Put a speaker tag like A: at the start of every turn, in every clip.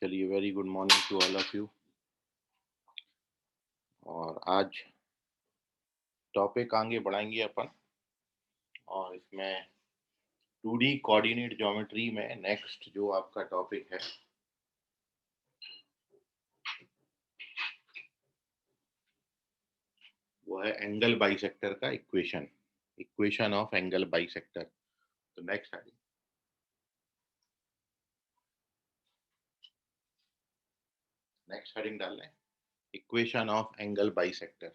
A: चलिए, very good morning to all of you. और आज टॉपिक आगे बढ़ाएंगे अपन, और इसमें 2D कोऑर्डिनेट ज्योमेट्री में नेक्स्ट जो आपका टॉपिक है वो है एंगल बाइसेक्टर का इक्वेशन ऑफ एंगल बाइसेक्टर। तो नेक्स्ट हेडिंग डाल लें, equation of angle bisector.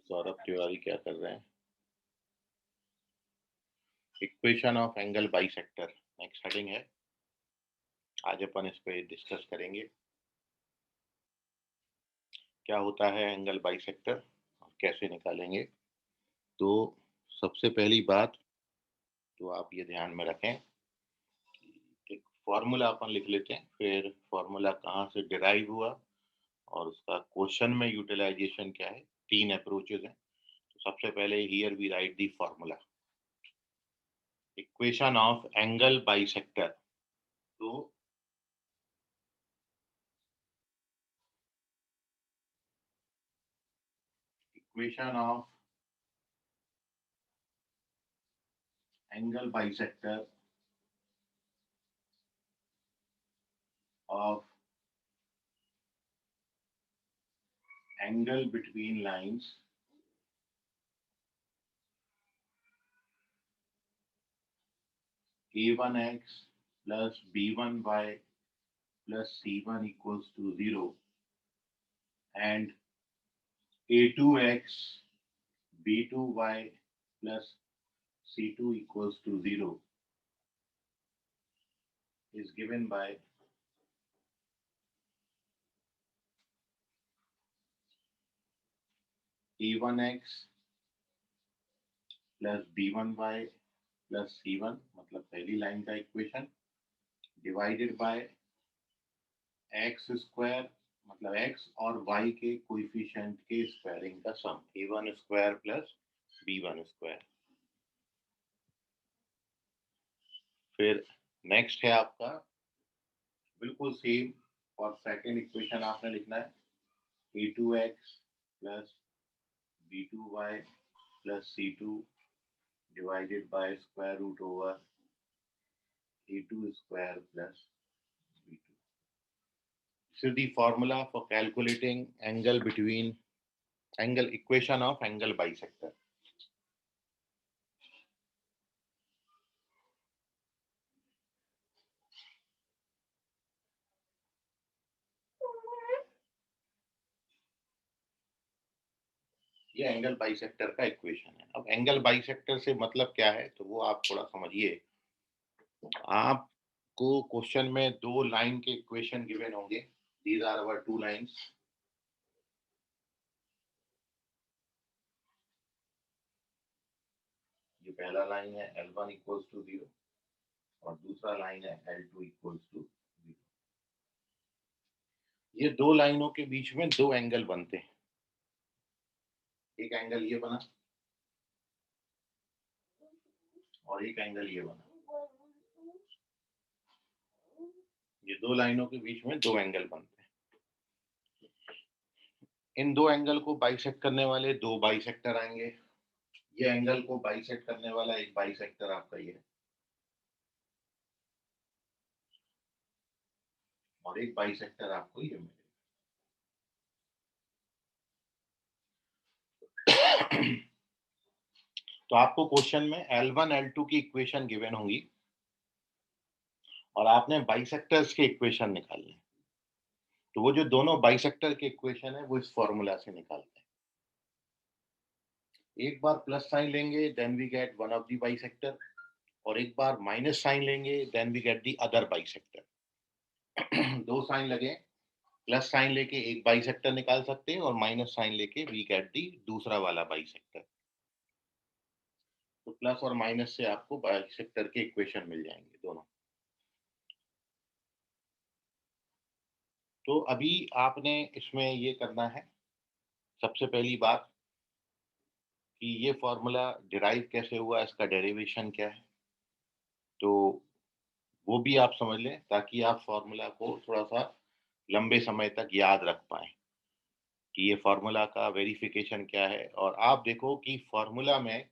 A: Saurabh Tiwari क्या कर रहे हैं? Equation of angle bisector next heading है। आज अपन इस पे डिस्कस करेंगे क्या होता है एंगल बाइसेक्टर और कैसे निकालेंगे। तो सबसे पहली बात तो आप ये ध्यान में रखें, एक फॉर्मूला अपन लिख लेते हैं, फिर फॉर्मूला कहाँ से डिराइव हुआ और उसका क्वेश्चन में यूटिलाइजेशन क्या है। तीन अप्रोचेस हैं। तो सबसे पहले here we write the formula, equation of angle bisector. तो equation of angle bisector of angle between lines a1x plus b1y plus c1 equals to 0 and a2x b2y plus c2 equals to 0 is given by a1x plus b1y plus c1 मतलब पहली line का equation divided by x square मतलब x और y के coefficient के squaring का sum a1 square plus b1 square. फिर next है आपका बिल्कुल सेम, और सेकेंड इक्वेशन आपने लिखना है a2x plus b2y plus c2 divided by square root over a2 square plus b2। This is the formula for calculating equation of angle bisector. ये angle bisector का इक्वेशन है। अब एंगल बाइसेक्टर से मतलब क्या है तो वो आप थोड़ा समझिए। आपको क्वेश्चन में दो लाइन के इक्वेशन गिवन होंगे, these are our two lines. ये पहला लाइन है L1 इक्वल्स टू 0 और दूसरा लाइन है L2 इक्वल्स टू 0। ये दो लाइनों के बीच में दो एंगल बनते हैं। एक एंगल ये बना और एक एंगल ये बना। ये दो लाइनों के बीच में दो एंगल बनते हैं। इन दो एंगल को बाइसेक्ट करने वाले दो बाइसेक्टर आएंगे। ये एंगल को बाइसेक्ट करने वाला एक बाइसेक्टर आपका ये है और एक बाइसेक्टर आपको ये मिलेगा। तो आपको क्वेश्चन में L1 L2 की इक्वेशन गिवन होंगी और आपने बाइसेक्टर्स के इक्वेशन निकालने। तो वो जो दोनों बाइसेक्टर के इक्वेशन है वो इस फॉर्मूला से निकालते हैं। एक बार प्लस साइन लेंगे then we get one of the bisector, और एक बार माइनस साइन लेंगे then we get the other bisector. दो साइन लगे, प्लस साइन लेके एक बाइसेक्टर निकाल सकते हैं और माइनस साइन लेके वी गेट दी दूसरा वाला बाइसेक्टर। तो प्लस और माइनस से आपको बाइसेक्टर के इक्वेशन मिल जाएंगे दोनों। तो अभी आपने इसमें ये करना है, सबसे पहली बात कि ये फॉर्मूला डिराइव कैसे हुआ, इसका डेरिवेशन क्या है, तो वो भी आप समझ लें ताकि आप फॉर्मूला को थोड़ा सा लंबे समय तक याद रख पाएं कि ये फॉर्मूला का वेरिफिकेशन क्या है। और आप देखो कि फॉर्मूला में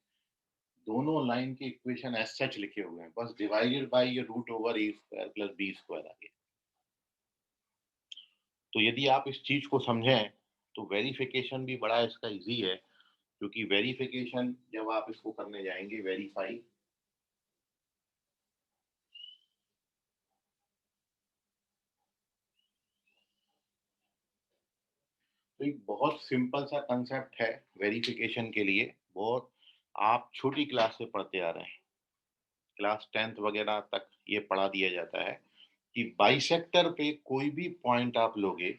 A: दोनों लाइन के इक्वेशन एज सच लिखे हुए हैं, बस डिवाइडेड बाय ये root over a square plus B square आ गया। तो यदि आप इस चीज को समझें तो वेरिफिकेशन भी बड़ा इसका इजी है, क्योंकि वेरिफिकेशन जब आप इसको करने जाएंगे वेरीफाई, तो एक बहुत सिंपल सा कंसेप्ट है वेरिफिकेशन के लिए। बहुत आप छोटी क्लास से पढ़ते आ रहे हैं, क्लास 10th वगैरह तक ये पढ़ा दिया जाता है कि बाइसेक्टर पे कोई भी पॉइंट आप लोगे,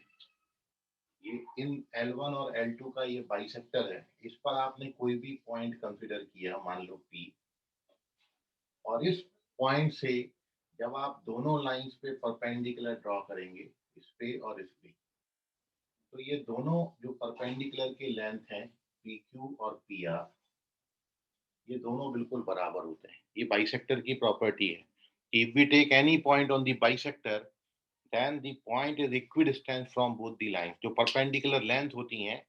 A: ये इन L1 और L2 का ये बाइसेक्टर है, इस पर आपने कोई भी पॉइंट कंसिडर किया, मान लो P, और इस पॉइंट से जब आप दोनों लाइंस पे परपेंडिकुलर ड्रॉ करेंगे, इस पे और इस पे, तो ये दोनों जो परपेंडिकुलर के लेंथ हैं PQ और PR, ये दोनों बिल्कुल बराबर होते हैं। ये बाइसेक्टर की प्रॉपर्टी है। If we take any point on the bisector, then the point is equidistant from both the lines. जो परपेंडिकुलर लेंथ होती हैं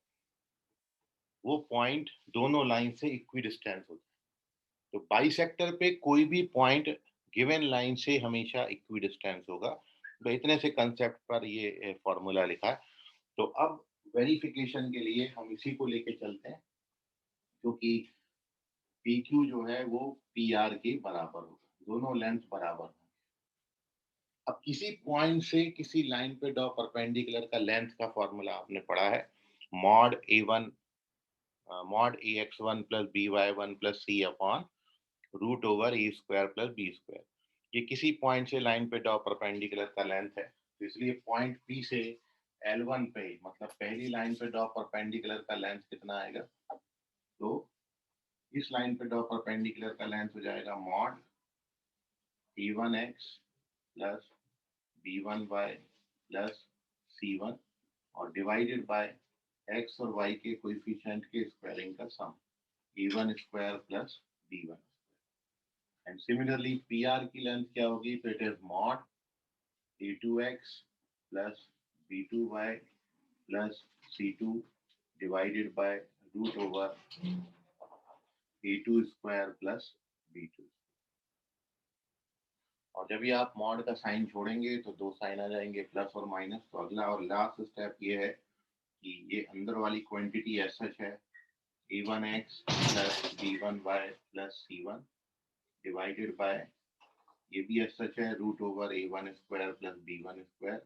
A: वो पॉइंट दोनों लाइन से इक्विडिस्टेंट होते हैं। तो बाइसेक्टर पे कोई भी पॉइंट गिवन लाइन से हमेशा इक्विडिस्टेंस होगा। तो इतने से कंसेप्ट पर ये फॉर्मूला लिखा है। तो अब वेरिफिकेशन के लिए हम इसी को लेके चलते हैं, क्योंकि PQ जो है वो PR के बराबर होगा, दोनों लेंथ बराबर होंगे। अब किसी पॉइंट से किसी लाइन पे ड्रॉ परपेंडिकुलर का लेंथ का फॉर्मूला आपने पढ़ा है, mod AX1 plus BY1 plus C upon root over a square plus B square. ये किसी पॉइंट से लाइन पे ड्रॉ परपेंडिकुलर का लेंथ है, तो इसलिए पॉइंट P से L1 पे, मतलब पहली लाइन पे ड्रॉ परपेंडिकुलर का लेंथ कितना आएगा, तो इस लाइन पे ड्रॉ परपेंडिकुलर का लेंथ हो जाएगा mod P1X plus B1Y plus C1 और डिवाइडेड बाय x और y के कोएफिशिएंट के स्क्वायरिंग का sum, A1 square plus B1। And similarly PR की लेंथ क्या होगी, तो it is mod A2X plus B2Y plus C2 divided by root over A2 square plus B2। और जब भी आप मॉड का साइन छोड़ेंगे तो दो साइन आ जाएंगे, प्लस और माइनस। तो अगला और लास्ट स्टेप ये है कि ये अंदर वाली क्वांटिटी एज सच है, A1X plus B1Y plus C1 divided bye, ये भी एज सच है, root over A1 square plus B1 square.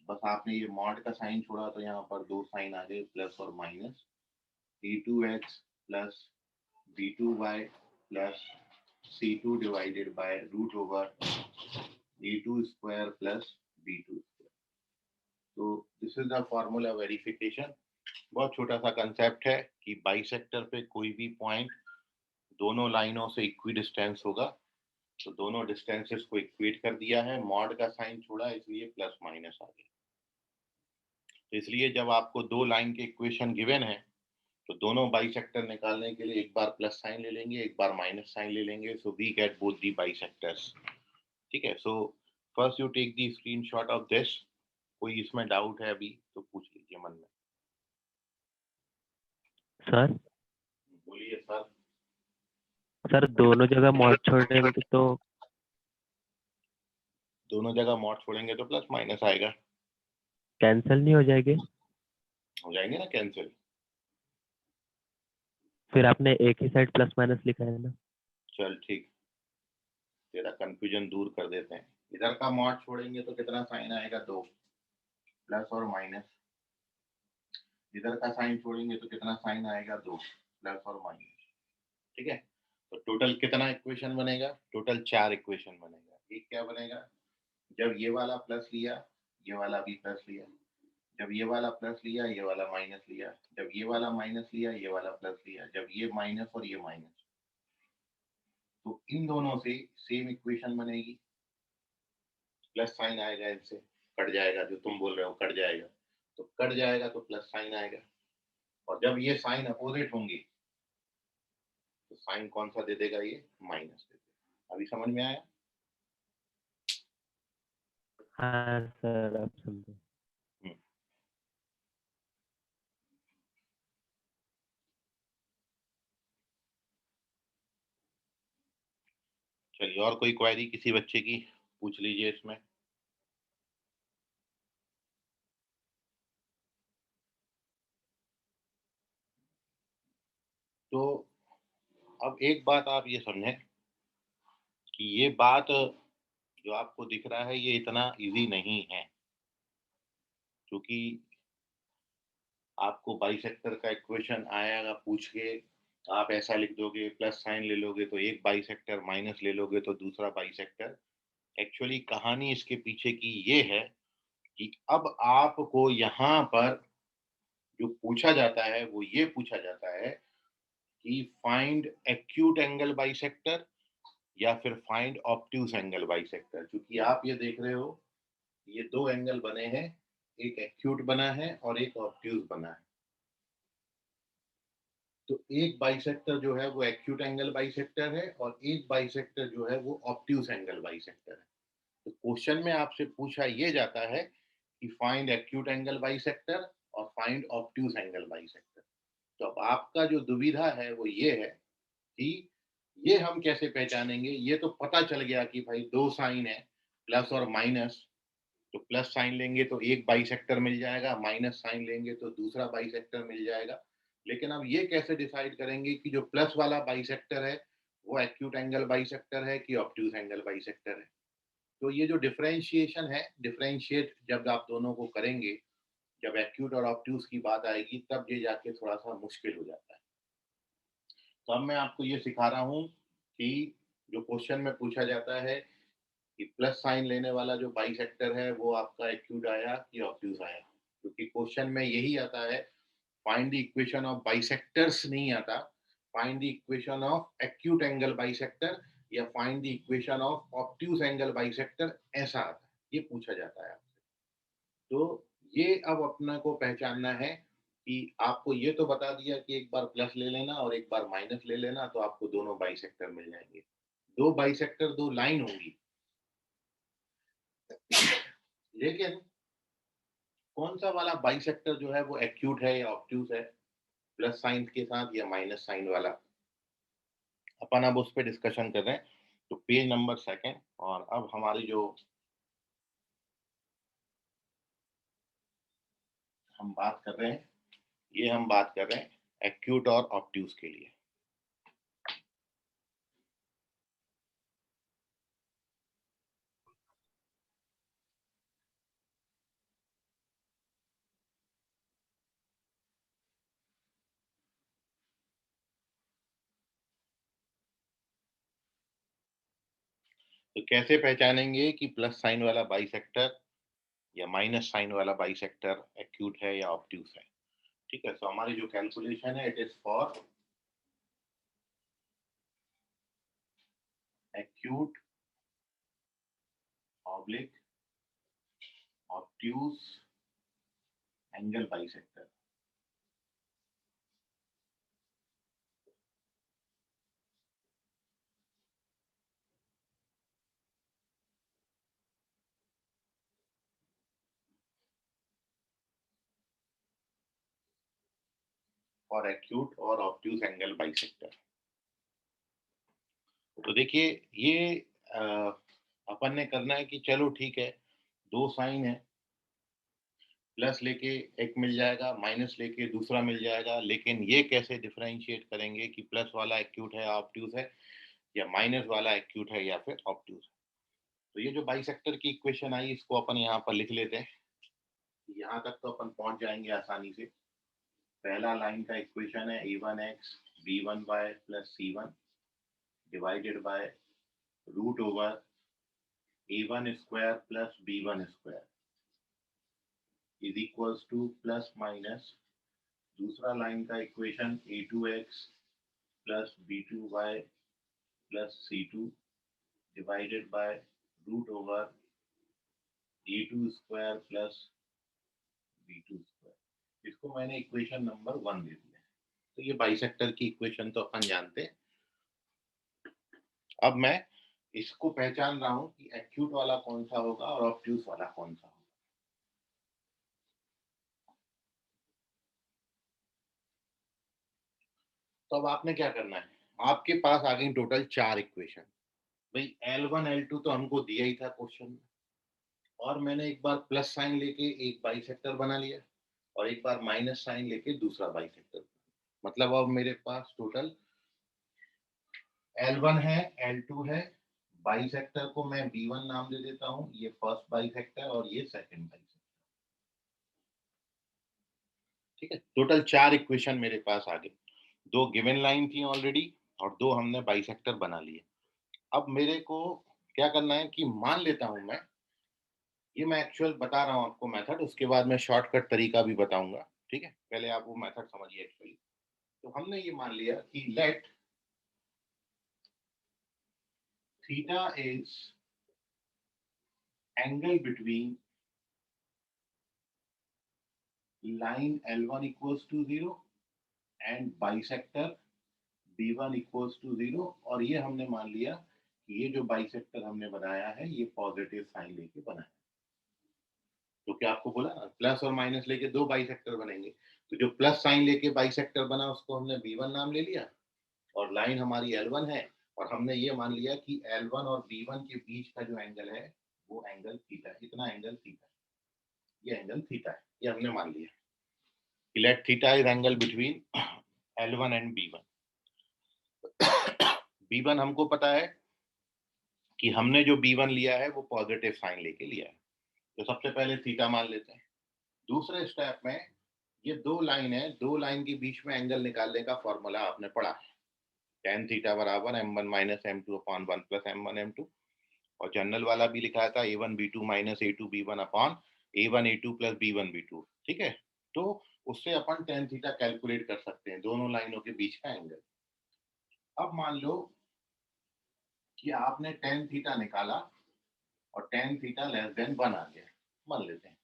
A: बस आपने ये मॉड का साइन छोड़ा तो यहाँ पर दो साइन आ गए, प्लस और minus, A2X plus B2Y plus C2 divided by root over A2 square plus B2 square. तो this is the formula verification. बहुत छोटा सा कंसेप्ट है कि बाइसेक्टर पे कोई भी पॉइंट दोनों लाइनों से इक्वी डिस्टेंस होगा, तो दोनों डिस्टेंसेस को इक्वेट कर दिया है, मॉड का साइन छोड़ा इसलिए प्लस माइनस आ गया। तो इसलिए जब आपको दो लाइन के इक्वेशन गिवन है तो दोनों बाइसेक्टर निकालने के लिए एक बार प्लस साइन ले लेंगे, एक बार माइनस साइन ले लेंगे, so we get both the bisectors. ठीक है, so first you take the screenshot of this. कोई इसमें डाउट है अभी तो पूछ लीजिए मन में।
B: सर
A: बोलिए सर।
B: सर दोनों जगह मॉड छोड़ेंगे तो
A: दोनों जगह मॉड छोड़ेंगे तो प्लस माइनस आएगा।
B: कैंसिल नहीं हो जाएंगे?
A: हो जाएंगे ना कैंसिल।
B: फिर आपने एक ही साइड प्लस माइनस लिखा है ना।
A: चल ठीक, तेरा कंफ्यूजन दूर कर देते हैं। इधर का मॉड छोड़ेंगे तो कितना साइन आएगा, दो, प्लस और माइनस। इधर का साइन छोड़ेंगे तो कितना साइन आएगा, दो, प्लस और माइनस। ठीक है, तो टोटल कितना इक्वेशन बनेगा, टोटल चार इक्वेशन बनेगा। एक क्या बनेगा, जब ये वाला प्लस लिया, ये वाला भी प्लस लिया, जब ये वाला प्लस लिया, ये वाला माइनस लिया, जब ये वाला माइनस लिया, ये वाला प्लस लिया, जब ये माइनस और ये माइनस, तो इन दोनों से सेम इक्वेशन बनेगी। प्लस साइन आएगा, इनसे कट जाएगा, जो तुम बोल रहे हो कट जाएगा, तो कट जाएगा तो प्लस साइन आएगा। और जब ये साइन अपोजिट होंगे तो साइन कौन सा दे देगा, ये माइनस दे देगा। अभी समझ में आया?
B: हाँ सर, अब समझे।
A: हम्म। चलिए, और कोई क्वेरी किसी बच्चे की पूछ लीजिए इसमें। तो अब एक बात आप ये समझें कि ये बात जो आपको दिख रहा है ये इतना इजी नहीं है, क्योंकि आपको बाइसेक्टर का इक्वेशन आएगा पूछ के, आप ऐसा लिख दोगे, प्लस साइन ले लोगे तो एक बाइसेक्टर, माइनस ले लोगे तो दूसरा बाइसेक्टर। एक्चुअली कहानी इसके पीछे की ये है कि अब आपको यहाँ पर जो पूछा जाता है वो ये पूछा जाता है कि फाइंड एक्यूट एंगल बाइसेक्टर या फिर फाइंड ऑब्ट्यूज एंगल बाइसेक्टर। क्योंकि आप ये देख रहे हो, ये दो एंगल बने हैं, एक एक्यूट बना है और एक ऑब्ट्यूज बना है। तो एक बाइसेक्टर जो है वो एक्यूट एंगल बाइसेक्टर है और एक बाइसेक्टर जो है वो ऑब्ट्यूज एंगल बाइसेक्टर है। तो क्वेश्चन में आपसे पूछा ये जाता है कि फाइंड एक्यूट एंगल बाइसेक्टर और फाइंड ऑब्ट्यूज एंगल बाइसेक्टर। तो अब आपका जो दुविधा है वो ये है कि ये हम कैसे पहचानेंगे। ये तो पता चल गया कि भाई दो साइन है, प्लस और माइनस, तो प्लस साइन लेंगे तो एक बाइसेक्टर मिल जाएगा, माइनस साइन लेंगे तो दूसरा बाइसेक्टर मिल जाएगा। लेकिन अब ये कैसे डिसाइड करेंगे कि जो प्लस वाला बाइसेक्टर है वो एक्यूट एंगल बाइसेक्टर है कि ऑब्ट्यूज एंगल बाइसेक्टर है। तो ये जो डिफरेंशिएशन है, डिफरेंशिएट जब आप दोनों को करेंगे, जब एक्यूट और ऑब्ट्यूज की बात आएगी तब ये जाके थोड़ा सा मुश्किल हो जाता है। तो अब मैं आपको ये सिखा रहा हूँ कि जो क्वेश्चन में पूछा जाता है कि प्लस साइन लेने वाला जो बाइसेक्टर है वो आपका एक्यूट आया कि ऑब्ट्यूज आया। क्योंकि क्वेश्चन में यही आता है, find the equation of bisectors नहीं आता, find the equation of acute angle bisector या find the equation of obtuse angle bisector, ऐसा आता है, ये पूछा जाता है आपसे। तो ये अब अपना को पहचानना है कि आपको ये तो बता दिया कि एक बार प्लस ले लेना और एक बार माइनस ले लेना तो आपको दोनों बाइसेक्टर मिल जाएंगे। दो बाइसेक्टर दो लाइन होंगी, लेकिन कौन सा वाला बाइसेक्टर जो है वो एक्यूट है या ऑब्ट्यूज है, प्लस साइन के साथ या माइनस साइन वाला, अपन अब उस पर डिस्कशन कर रहे हैं। तो पेज नंबर सेकंड, और अब हमारी जो हम बात कर रहे हैं, ये हम बात कर रहे हैं एक्यूट और ऑब्ट्यूज के लिए। तो कैसे पहचानेंगे कि प्लस साइन वाला बाइसेक्टर या माइनस साइन वाला बाइसेक्टर एक्यूट है या ऑब्ट्यूज है? ठीक है, तो हमारी जो कैलकुलेशन है, it is for acute oblique obtuse angle bisector. For acute और ऑब्ट्यूज एंगल बाइसेक्टर। तो देखिए, ये अपन ने करना है कि चलो ठीक है, दो साइन है, प्लस लेके एक मिल जाएगा, माइनस लेके दूसरा मिल जाएगा, लेकिन ये कैसे डिफरेंशिएट करेंगे कि प्लस वाला एक्यूट है ऑब्ट्यूज है या माइनस वाला एक्यूट है या फिर ऑब्ट्यूज है? तो ये जो बाइसेक्टर की इक्वेशन आई इसको अपन यहाँ पर लिख लेते हैं। यहाँ तक तो अपन पहुंच जाएंगे आसानी से। पहला लाइन का इक्वेशन है a1x b1 by plus c1 divided by root over A1 square plus B1 square is equals to plus minus दूसरा लाइन का equation A2x plus B2y plus C2 divided by root over A2 square plus B2 square. इसको मैंने equation number 1 दे दिया। तो ये bisector की equation तो अपन जानते हैं। अब मैं इसको पहचान रहा हूं कि एक्यूट वाला कौन सा होगा और ऑब्ट्यूस वाला कौन सा होगा। तो अब आपने क्या करना है, आपके पास आ गई टोटल 4 इक्वेशन। भाई L1 L2 तो हमको दिया ही था क्वेश्चन में, और मैंने एक बार प्लस साइन लेके एक बाइसेक्टर बना लिया और एक बार माइनस साइन लेके दूसरा बाइसेक्टर। मतलब अब मेरे पास टोटल L1 है, L2 है, बाइसेक्टर को मैं B1 नाम दे देता हूं, ये फर्स्ट बाइसेक्टर और ये सेकंड बाइसेक्टर। ठीक है, टोटल 4 इक्वेशन मेरे पास आ गए। 2 गिवन लाइन थी ऑलरेडी और 2 हमने बाइसेक्टर बना लिए। अब मेरे को क्या करना है कि मान लेता हूं ये मैं एक्चुअल बता रहा हूं आपको मेथड, उसके बाद मैं शॉर्टकट तरीका भी बताऊंगा। ठीक है, पहले आप वो मेथड समझिए एक्चुअली। तो हमने ये मान लिया कि let theta is angle between line L1 equals to 0 and bisector B1 equals to 0, और ये हमने मान लिया कि ये जो बाइसेक्टर हमने बनाया है ये पॉजिटिव साइन लेके बनाया। तो क्या आपको बोला ना, प्लस और माइनस लेके 2 बाइसेक्टर बनेंगे। तो जो प्लस साइन लेके बाइसेक्टर बना उसको हमने B1 नाम ले लिया, और लाइन हमारी L1 है, और हमने ये मान लिया कि L1 और B1 के बीच का जो एंगल है वो एंगल थीटा है। इतना एंगल थीटा, ये एंगल थीटा है, ये हमने मान लिया। Let theta is angle between L1 and B1. B1 हमको पता है कि हमने जो B1 लिया है वो पॉजिटिव साइन लेके लिया है, तो सबसे पहले थीटा मान लेते हैं। दूसरे स्टेप में ये 2 लाइन है, 2 लाइन के बीच में एंगल निकालने का फॉर्मूला आपने पढ़ा है, tan थीटा बराबर m1 minus m2 upon 1 plus m1 m2, और जनरल वाला भी लिखा था a1 b2 minus a2 b1 upon a1 a2 plus b1 b2। ठीक है, तो उससे अपन tan थीटा कैलकुलेट कर सकते हैं, दोनों लाइनों के बीच का एंगल। अब मान लो कि आपने tan थीटा निकाला और tan थीटा लेस देन 1 आ गया। मान लेते हैं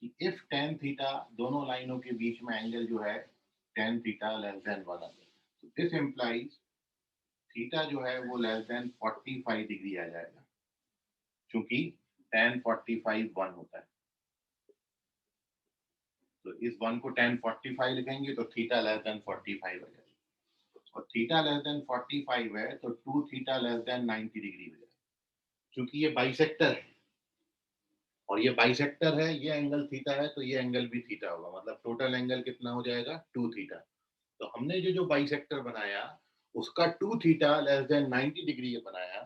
A: कि इफ tan थीटा, दोनों लाइनों के बीच में एंगल जो है tan थीटा लेस देन 1 आ गया, तो दिस इंप्लाइज थीटा जो है वो लेस देन 45 डिग्री आ जाएगा, क्योंकि tan 45 1 होता है। तो इस 1 को tan 45 लिखेंगे तो थीटा लेस देन 45 आ जाएगा, और थीटा लेस देन 45 है तो 2 थीटा लेस देन 90 डिग्री हो जाएगा। क्योंकि ये बाइसेक्टर है और ये बाइसेक्टर है, ये एंगल थीटा है तो ये एंगल भी थीटा होगा, मतलब टोटल एंगल कितना हो जाएगा 2 थीटा। तो हमने जो बाइसेक्टर बनाया उसका 2 थीटा लेस देन 90 डिग्री बनाया।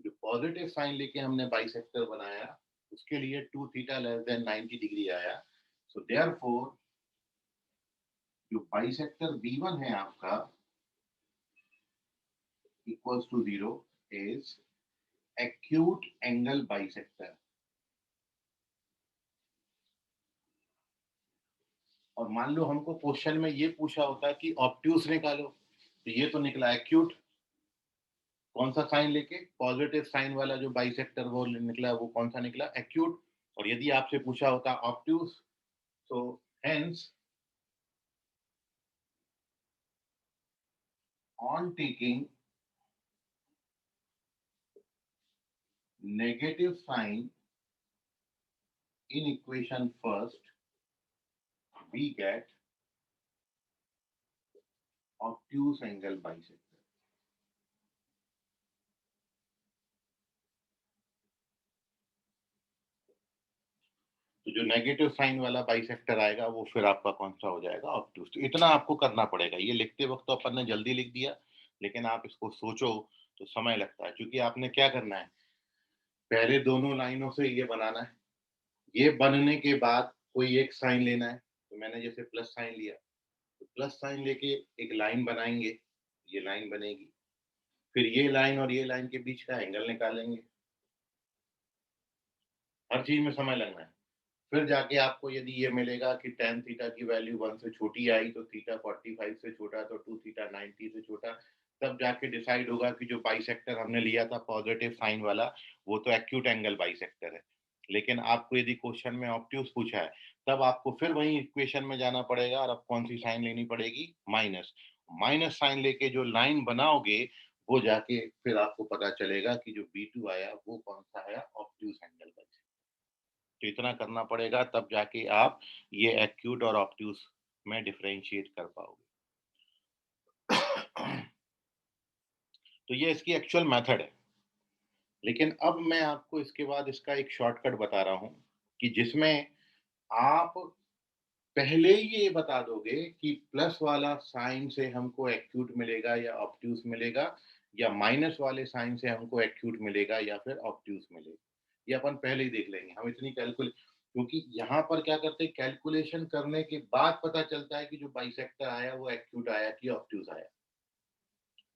A: जो पॉजिटिव साइन लेके हमने बाइसेक्टर बनाया उसके लिए 2 थीटा लेस देन 90 डिग्री आया। सो देयरफॉर जो बाइसेक्टर B1 है आपका equals to 0 is acute angle bisector। और मान लो हमको क्वेश्चन में ये पूछा होता है कि ऑब्ट्यूस निकालो, तो ये तो निकला एक्यूट। कौन सा साइन लेके, पॉजिटिव साइन वाला जो बाइसेक्टर वो निकला, वो कौन सा निकला, एक्यूट। और यदि आपसे पूछा होता ऑब्ट्यूस, तो hence on taking negative sign in equation first we get obtuse angle bisector. तो जो नेगेटिव साइन वाला बाइसेक्टर आएगा वो फिर आपका कौन सा हो जाएगा, ऑब्ट्यूस। तो इतना आपको करना पड़ेगा। ये लिखते वक्त तो अपन ने जल्दी लिख दिया, लेकिन आप इसको सोचो तो समय लगता है, क्योंकि आपने क्या करना है, पहले दोनों लाइनों से ये बनाना है, ये बनने के बाद कोई एक साइन लेना है। तो मैंने जैसे प्लस साइन लिया, तो प्लस साइन लेके एक लाइन बनाएंगे, ये लाइन बनेगी, फिर ये लाइन और ये लाइन के बीच का एंगल निकालेंगे, हर चीज में समय लगना है। फिर जाके आपको यदि ये मिलेगा कि tan थीटा की वैल्यू 1 से छोटी आई तो थीटा 45 से छोटा तो 2 थीटा 90 से छोटा, तब जाके डिसाइड होगा कि जो बाइसेक्टर हमने लिया था पॉजिटिव साइन वाला, वो तो एक्यूट एंगल बाइसेक्टर है। लेकिन आपको यदि क्वेश्चन में ऑब्ट्यूज पूछा है, तब आपको फिर वही इक्वेशन में जाना पड़ेगा और अब कौन सी साइन लेनी पड़ेगी? माइनस। माइनस साइन लेके जो लाइन बनाओगे, वो जाके फिर आपको पता चलेगा कि जो B2 आया वो कौन सा आया? Obtuse angle bisector. तो इतना करना पड़ेगा, तब जाके आप ये एक्यूट और ऑब्ट्यूज में डिफरेंशिएट कर पाओगे। तो ये इसकी एक्चुअल मेथड है। लेकिन अब मैं आपको इसके बाद इसका एक शॉर्टकट बता रहा हूँ कि जिसमें आप पहले ही ये बता दोगे कि प्लस वाला साइन से हमको एक्यूट मिलेगा या ऑब्ट्यूज मिलेगा, या माइनस वाले साइन से हमको एक्यूट मिलेगा या फिर ऑब्ट्यूज मिलेगा। ये अपन पहले ही देख लेंगे। हम इतनी कैलकुलेट, क्योंकि यहाँ पर क्या करते हैं, कैलकुलेशन करने के बाद पता चलता है कि जो बाइसेक्टर आया वो एक्यूट आया कि ऑब्ट्यूज आया।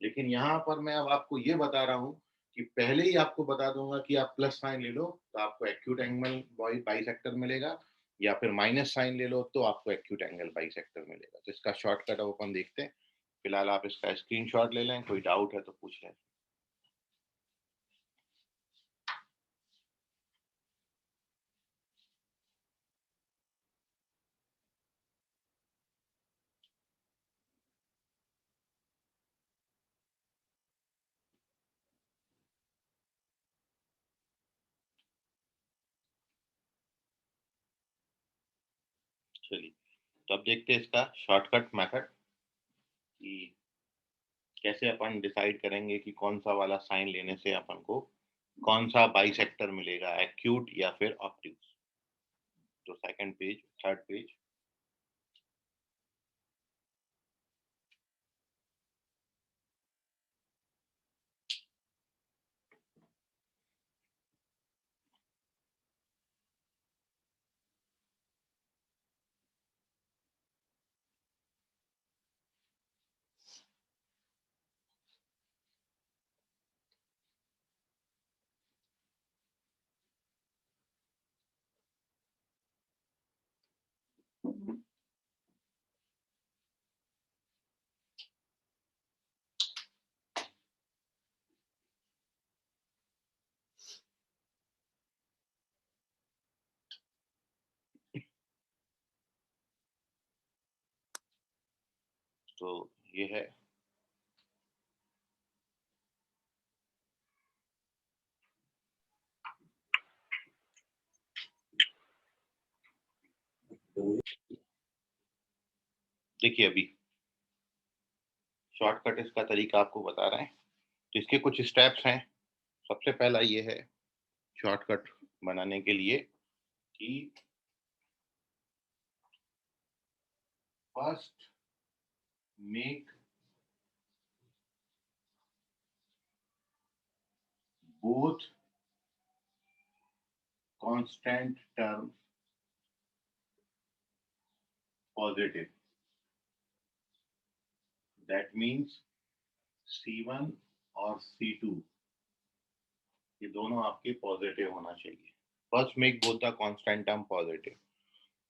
A: लेकिन यहाँ पर मैं अब आपको ये बता रहा हूँ कि पहले ही आपको बता दूंगा कि आप प्लस साइन ले लो तो आपको एक्यूट एंगल बाइसेक्टर मिलेगा, या फिर माइनस साइन ले लो तो आपको एक्यूट एंगल बाइसेक्टर मिलेगा। तो इसका शॉर्टकट अब अपन देखते हैं। फिलहाल आप इसका स्क्रीनशॉट ले लें, कोई डाउट है तो पूछ लें। चलिए, तो अब देखते हैं इसका शॉर्टकट मेथड कि कैसे अपन डिसाइड करेंगे कि कौन सा वाला साइन लेने से अपन को कौन सा बाइसेक्टर मिलेगा, एक्यूट या फिर ऑब्ट्यूज। तो सेकंड पेज, थर्ड पेज। तो ये है, देखिए अभी शॉर्टकट इसका तरीका आपको बता रहे हैं। तो इसके कुछ स्टेप्स हैं। सबसे पहला ये है शॉर्टकट बनाने के लिए कि first make both constant term positive. That means C1 और C2 ये दोनों आपके पॉजिटिव होना चाहिए। First make both the constant term positive.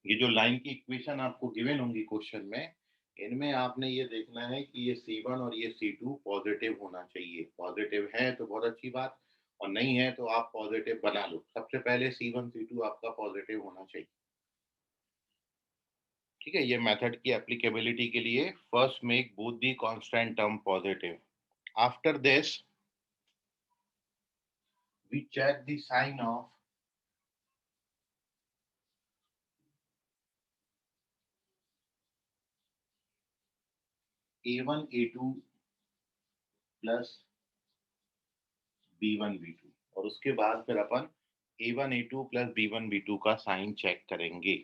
A: ये जो लाइन की इक्वेशन आपको गिवन होंगी क्वेश्चन में, इनमें आपने ये देखना है कि ये C1 और ये C2 पॉजिटिव होना चाहिए। पॉजिटिव है तो बहुत अच्छी बात, और नहीं है तो आप पॉजिटिव बना लो। सबसे पहले C1 C2 आपका पॉजिटिव होना चाहिए। ठीक है, ये मेथड की एप्लीकेबिलिटी के लिए first make both the constant term positive. After this we check the sign of A1 A2 plus B1 B2, और उसके बाद फिर अपन A1 A2 plus B1 B2 का साइन चेक करेंगे।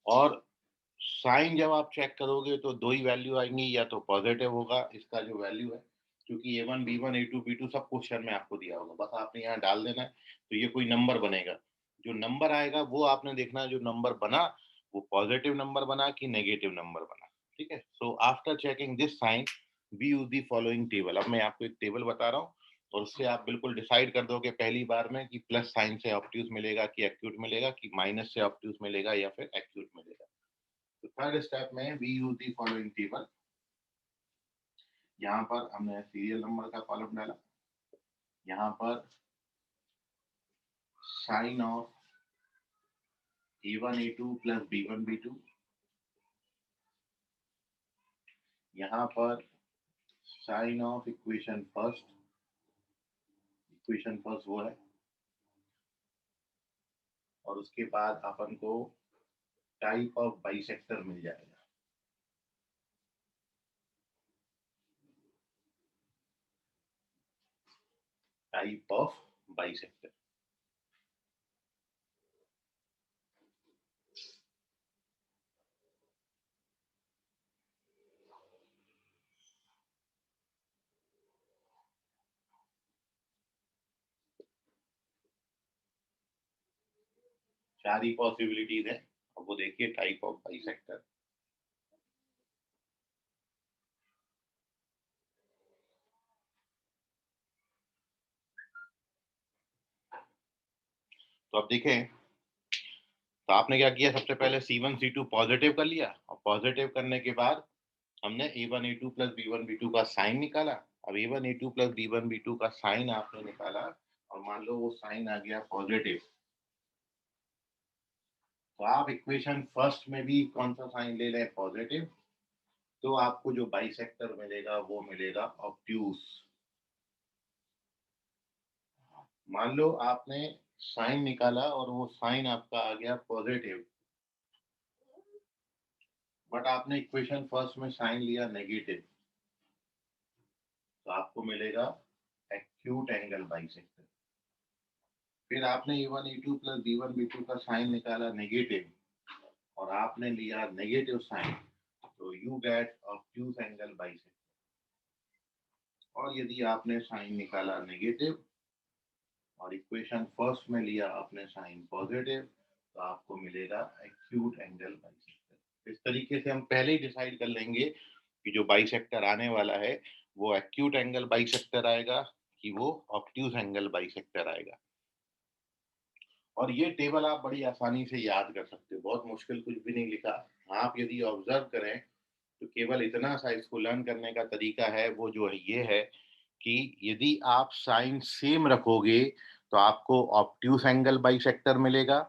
A: और साइन जब आप चेक करोगे तो दो ही वैल्यू आएंगी, या तो पॉजिटिव होगा इसका जो वैल्यू है, क्योंकि A1 B1 A2 B2 सब क्वेश्चन में आपको दिया होगा, बस आपने यहाँ डाल देना है। तो ये कोई नंबर बनेगा, जो नंबर आएगा वो आपने देखना है, जो नंबर बना वो पॉजिटिव नंबर बना कि नेगेटिव नंबर बना। ठीक है, so after checking this sign we use the following table. अब मैं आपको एक टेबल बता रहा हूँ, और उससे आप बिल्कुल डिसाइड कर दोगे पहली बार में कि प्लस साइन से ऑब्ट्यूज मिलेगा कि एक्यूट मिलेगा, कि माइनस से ऑब्ट्यूज मिलेगा या फिर एक्यूट मिलेगा। तो थर्ड स्टेप में we use the following table. यहाँ पर हमने सीरियल नंबर का कॉलम डाला, यहाँ पर sign of A1 A2 plus B1 B2, यहाँ पर साइन ऑफ इक्वेशन फर्स्ट वो है, और उसके बाद अपन को टाइप ऑफ बाइसेक्टर मिल जाएगा। Type of bisector. चार ही पॉसिबिलिटीज है, अब वो देखिए टाइप ऑफ बाइसेक्टर। तो अब देखें, तो आपने क्या किया, सबसे पहले C1 C2 पॉजिटिव कर लिया, और पॉजिटिव करने के बाद हमने A1 A2 plus B1 B2 का साइन निकाला। अब A1 A2 plus B1 B2 का साइन आपने निकाला, और मान लो वो साइन आ गया पॉजिटिव, तो आप इक्वेशन फर्स्ट में भी कौन सा साइन ले लें, पॉजिटिव, तो आपको जो बाइसेक्टर मिलेगा वो मिलेगा ऑब्ट्यूज। मान लो आपने साइन निकाला और वो साइन आपका आ गया पॉजिटिव, बट आपने इक्वेशन फर्स्ट में साइन लिया नेगेटिव, तो आपको मिलेगा एक्यूट एंगल बाइसेक्टर। फिर आपने A1 A2 plus B1 B2 का साइन निकाला नेगेटिव, और आपने लिया नेगेटिव साइन, तो you gate obtuse angle bisector. और यदि आपने साइन निकाला नेगेटिव और इक्वेशन फर्स्ट में लिया आपने साइन पॉजिटिव, तो आपको मिलेगा एक्यूट एंगल बाइसेक्टर। इस तरीके से हम पहले ही डिसाइड कर लेंगे कि जो बाइसेक्टर आने वाला है वो एक्यूट एंगल बाइसेक्टर आएगा कि वो ऑब्ट्यूज एंगल बाइसेक्टर आएगा। और ये टेबल आप बड़ी आसानी से याद कर सकते हो, बहुत मुश्किल कुछ भी नहीं लिखा। आप यदि ऑब्जर्व करें तो केवल इतना सा इसको लर्न करने का तरीका है, वो जो है ये है कि यदि आप साइन सेम रखोगे तो आपको ऑब्ट्यूज एंगल बाइसेक्टर मिलेगा,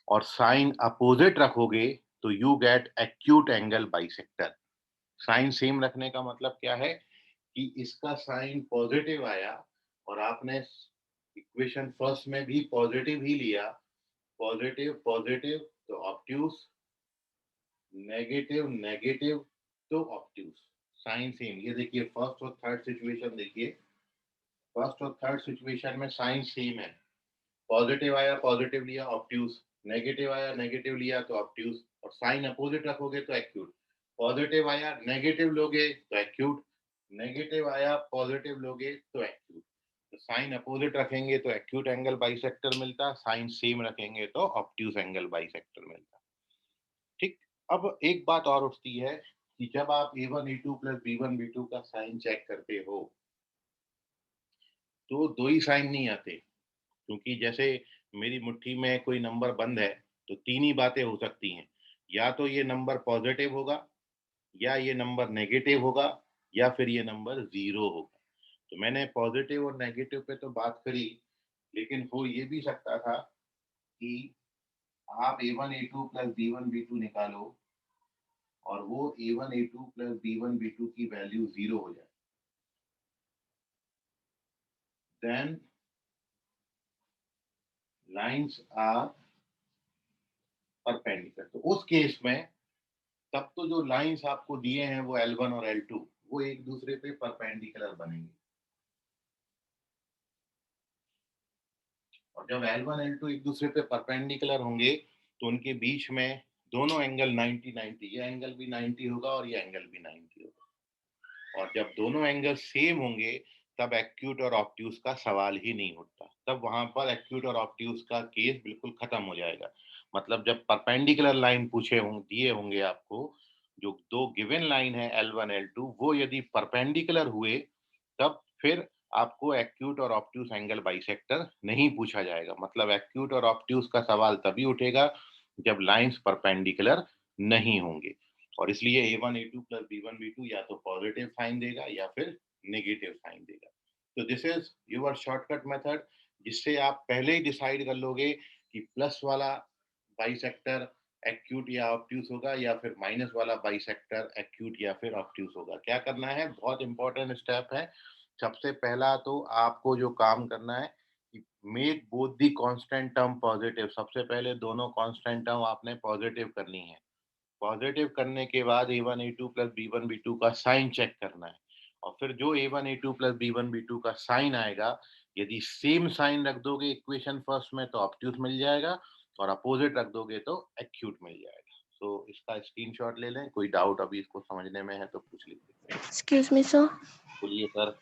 A: और साइन अपोजिट रखोगे तो you get acute angle bisector. Sign same रखने का मतलब क्या है कि इसका साइन पॉजिटिव आया और आपने इक्वेशन फर्स्ट में भी पॉजिटिव ही लिया, पॉजिटिव पॉजिटिव तो ऑब्ट्यूज, नेगेटिव नेगेटिव तो ऑब्ट्यूज। साइन सेम, ये देखिए फर्स्ट और थर्ड सिचुएशन देखिए, फर्स्ट और थर्ड सिचुएशन में साइन सेम है, पॉजिटिव आया पॉजिटिव लिया ऑब्ट्यूज, नेगेटिव आया नेगेटिव लिया तो ऑब्ट्यूज, और साइन अपोजिट रखोगे तो एक्यूट। पॉजिटिव आया नेगेटिव लोगे तो एक्यूट, नेगेटिव आया पॉजिटिव लोगे तो एक्यूट। तो साइन अपोजिट रखेंगे तो एक्यूट एंगल बाइसेक्टर मिलता, साइन सेम रखेंगे तो ऑब्ट्यूज एंगल बाइसेक्टर मिलता। ठीक। अब एक बात और उठती है कि जब आप A1 A2 plus B1 B2 का साइन चेक करते हो तो दो ही साइन नहीं आते, क्योंकि जैसे मेरी मुट्ठी में कोई नंबर बंद है तो तीन ही बातें हो सकती हैं, या तो ये नंबर पॉजिटिव होगा, या ये नंबर नेगेटिव होगा, या फिर ये नंबर जीरो होगा। तो मैंने पॉजिटिव और नेगेटिव पे तो बात करी, लेकिन हो ये भी सकता था कि आप A1 A2 plus B1 B2 निकालो और वो A1 A2 plus B1 B2 की वैल्यू जीरो हो जाए, देन लाइंस आर परपेंडिकुलर। तो उस केस में तब तो जो लाइंस आपको दिए हैं वो L1 और L2 वो एक दूसरे पे परपेंडिकुलर बनेंगे, और जब L1 L2 एक दूसरे पे परपेंडिकुलर होंगे तो उनके बीच में दोनों एंगल 90 90, ये एंगल भी 90 होगा और ये एंगल भी 90 होगा। और जब दोनों एंगल सेम होंगे तब एक्यूट और ऑब्ट्यूज का सवाल ही नहीं उठता, तब वहां पर एक्यूट और ऑब्ट्यूज का केस बिल्कुल खत्म हो जाएगा। मतलब जब परपेंडिकुलर लाइन पूछे होंगे, दिए होंगे आपको, जो दो गिवन लाइन है L1 L2, वो यदि परपेंडिकुलर हुए तब फिर आपको एक्यूट और ऑब्ट्यूस एंगल बाइसेक्टर नहीं पूछा जाएगा। मतलब एक्यूट और ऑब्ट्यूस का सवाल तभी उठेगा जब लाइंस परपेंडिकुलर नहीं होंगे, और इसलिए A1 A2 plus B1 B2 या तो पॉजिटिव साइन देगा या फिर नेगेटिव साइन देगा। तो this is your shortcut method, जिससे आप पहले ही डिसाइड कर लोगे कि प्लस वाला बाइसेक्टर एक्यूट या ऑब्ट्यूस होगा या फिर माइनस वाला बाइसेक्टर एक्यूट या फिर ऑब्ट्यूस होगा। क्या करना है, बहुत इंपॉर्टेंट स्टेप है। सबसे पहला तो आपको जो काम करना है कि make both the constant term positive. सबसे पहले दोनों कांस्टेंट टर्म आपने पॉजिटिव करनी है। पॉजिटिव करने के बाद A1 A2 plus B1 B2 का साइन चेक करना है, और फिर जो A1 A2 plus B1 B2 का साइन आएगा, यदि सेम साइन रख दोगे इक्वेशन फर्स्ट में तो ऑब्ट्यूस मिल जाएगा, और अपोजिट रख दोगे तो एक्यूट मिल जाएगा। तो इसका स्क्रीनशॉट ले लें। कोई डाउट अभी इसको समझने में है तो पूछ लीजिए।
C: Excuse me sir.
A: बोलिए सर।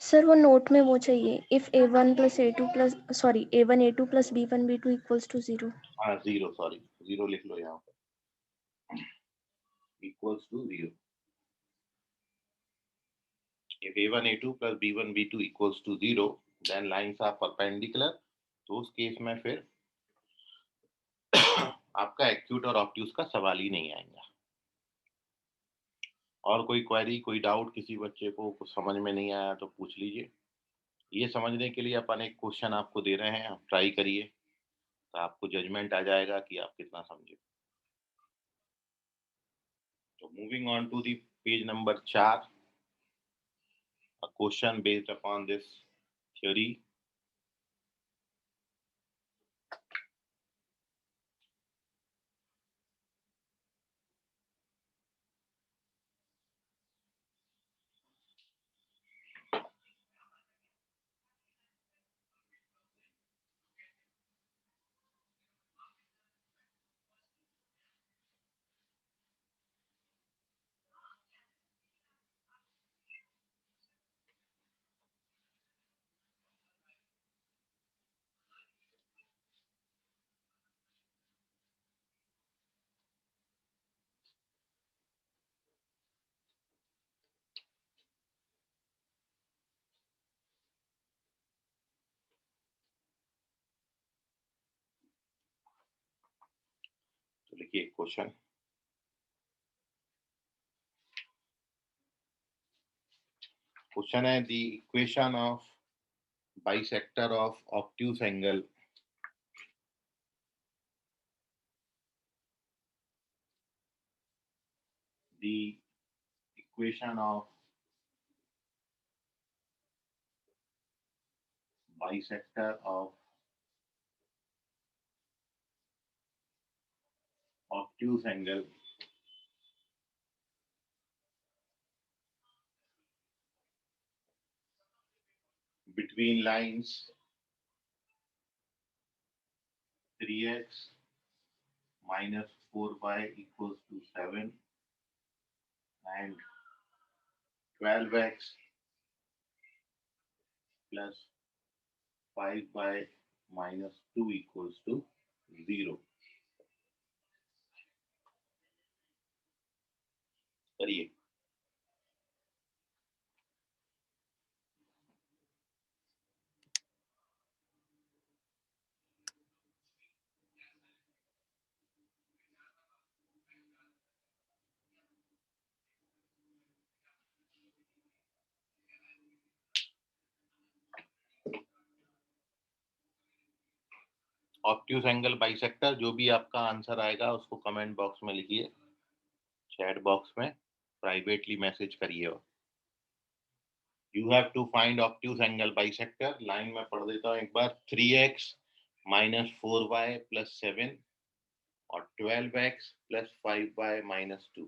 C: सर वो नोट में वो चाहिए, if A1 plus A2 plus sorry A1 A2 plus B1 B2 equals to 0।
A: हाँ, जीरो, सॉरी, जीरो लिख लो यहाँ पर, equals to zero. If A1 A2 plus B1 B2 equals to 0, then lines are perpendicular। तो उस case में फिर आपका एक्यूट और ऑब्ट्यूस का सवाल ही नहीं आएगा। और कोई क्वेरी, कोई डाउट किसी बच्चे को कुछ समझ में नहीं आया तो पूछ लीजिए। ये समझने के लिए अपन एक क्वेश्चन आपको दे रहे हैं, आप ट्राई करिए, तो आपको जजमेंट आ जाएगा कि आप कितना समझे। तो moving on to the page number 4, a question based upon this theory। तो लिखिए क्वेश्चन। क्वेश्चन है, the equation of bisector of obtuse angle the equation of bisector of obtuse angle between lines 3x minus 4y equals to 7 and 12x plus 5y minus 2 equals to 0। करिए। Obtuse angle bisector, जो भी आपका answer आएगा उसको comment box में लिखिए, chat box में privately message करिए। You have to find obtuse angle bisector. Line में पढ़ देता हूँ एक बार। 3x माइनस 4y प्लस 7 और 12x प्लस 5y माइनस 2।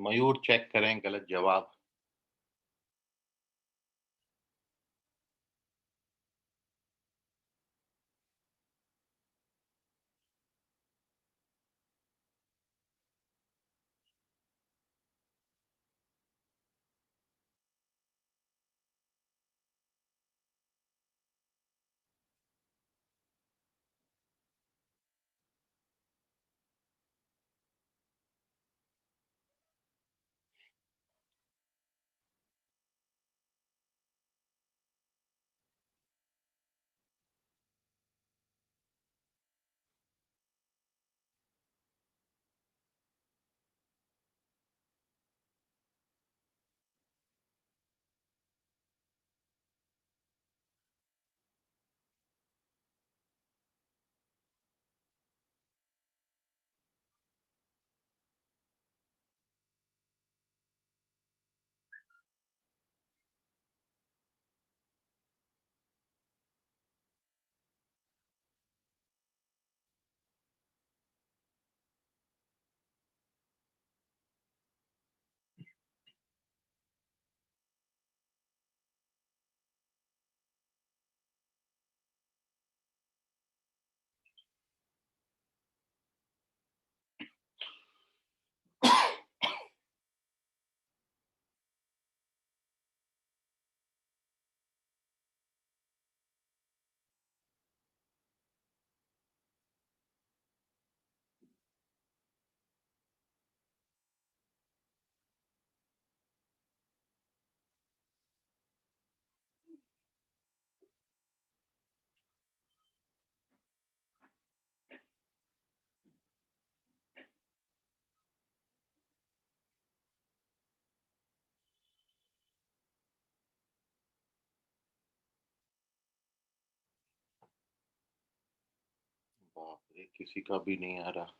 A: मयूर चेक करें गलत जवाब। बाप रे, किसी का भी नहीं आ रहा।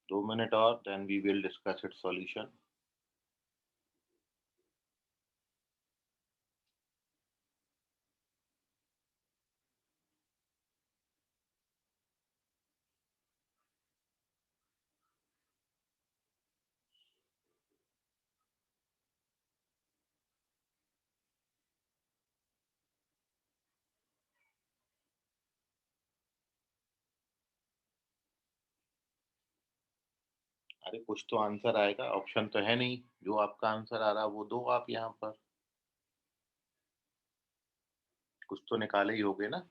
A: 2 मिनट और, then we will discuss it solution. अरे कुछ तो आंसर आएगा, ऑप्शन तो है नहीं। जो आपका आंसर आ रहा वो दो आप यहाँ पर। कुछ तो निकाले ही होगे ना।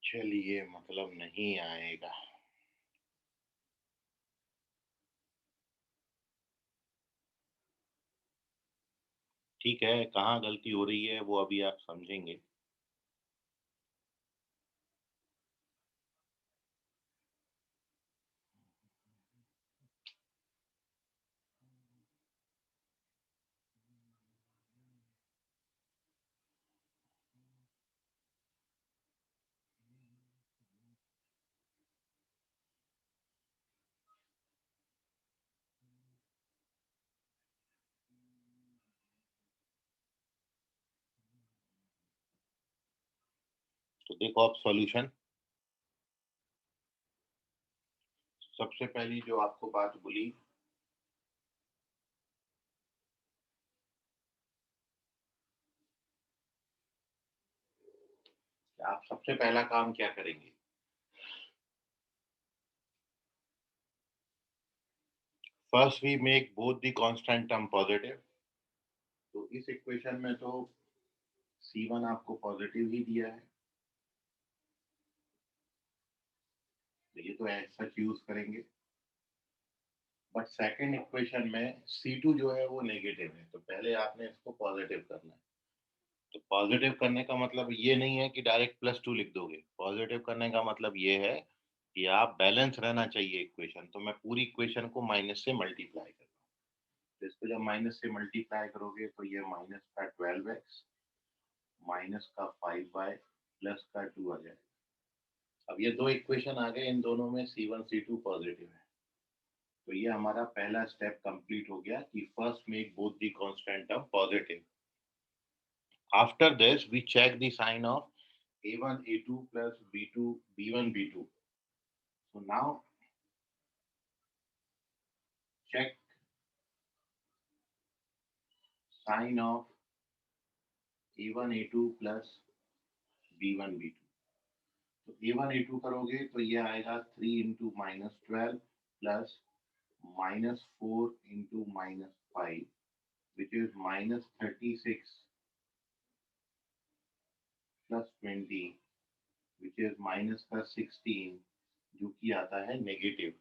A: चलिए, मतलब नहीं आएगा। ठीक है, कहाँ गलती हो रही है वो अभी आप समझेंगे। तो देखो आप सॉल्यूशन। सबसे पहली जो आपको बात बोली, कि आप सबसे पहला काम क्या करेंगे। First we make both the constant term positive. तो इस इक्वेशन में तो C1 आपको पॉजिटिव ही दिया है। तो ये तो ऐसा यूज करेंगे। बट सेकंड इक्वेशन में C2 जो है वो नेगेटिव है, तो पहले आपने इसको पॉजिटिव करना है। तो पॉजिटिव करने का मतलब ये नहीं है कि डायरेक्ट +2 लिख दोगे। पॉजिटिव करने का मतलब ये है कि आप बैलेंस रहना चाहिए इक्वेशन। तो मैं पूरी इक्वेशन को माइनस से मल्टीप्लाई कर रहा हूँ। तो इसको जब माइनस से मल्टीप्लाई करोगे तो ये माइनस का 12x माइनस का 5y प्लस का 2 आ जाएगा। अब ये दो इक्वेशन आ गए, इन दोनों में C1 C2 पॉजिटिव है। तो ये हमारा पहला स्टेप कंप्लीट हो गया कि first make both the constant term positive. After this, we check the sign of A1, A2 plus B2, B1, B2. So now check sign of A1, A2 plus B1, B2. तो A1, A2 करोगे तो ये आएगा 3 into -12 plus -4 into -5 which is -36 plus 20 which is minus का 16 जो कि आता है नेगेटिव।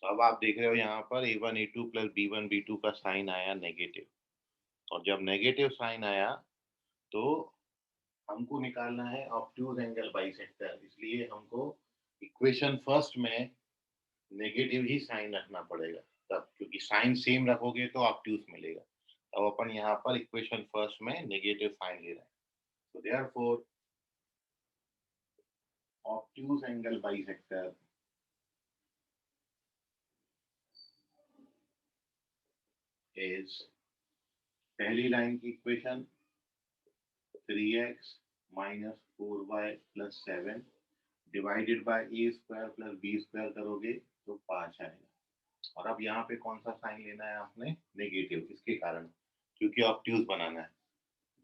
A: तो अब आप देख रहे हो यहाँ पर A1, A2 plus B1, B2 का साइन आया नेगेटिव, और जब नेगेटिव साइन आया तो हमको निकालना है ऑब्ट्यूज एंगल बाइसेक्टर, इसलिए हमको इक्वेशन फर्स्ट में नेगेटिव ही साइन रखना पड़ेगा तब, क्योंकि साइन सेम रखोगे तो ऑब्ट्यूज मिलेगा। अब अपन यहाँ पर इक्वेशन फर्स्ट में नेगेटिव साइन ले रहे हैं, तो therefore obtuse angle bisector is, पहली लाइन की equation 3x minus 4y plus 7 divided by A square plus B square करोगे तो 5 आएगा। और अब यहाँ पे कौन सा साइन लेना है आपने? नेगेटिव, इसके कारण क्योंकि ऑब्ट्यूज बनाना है।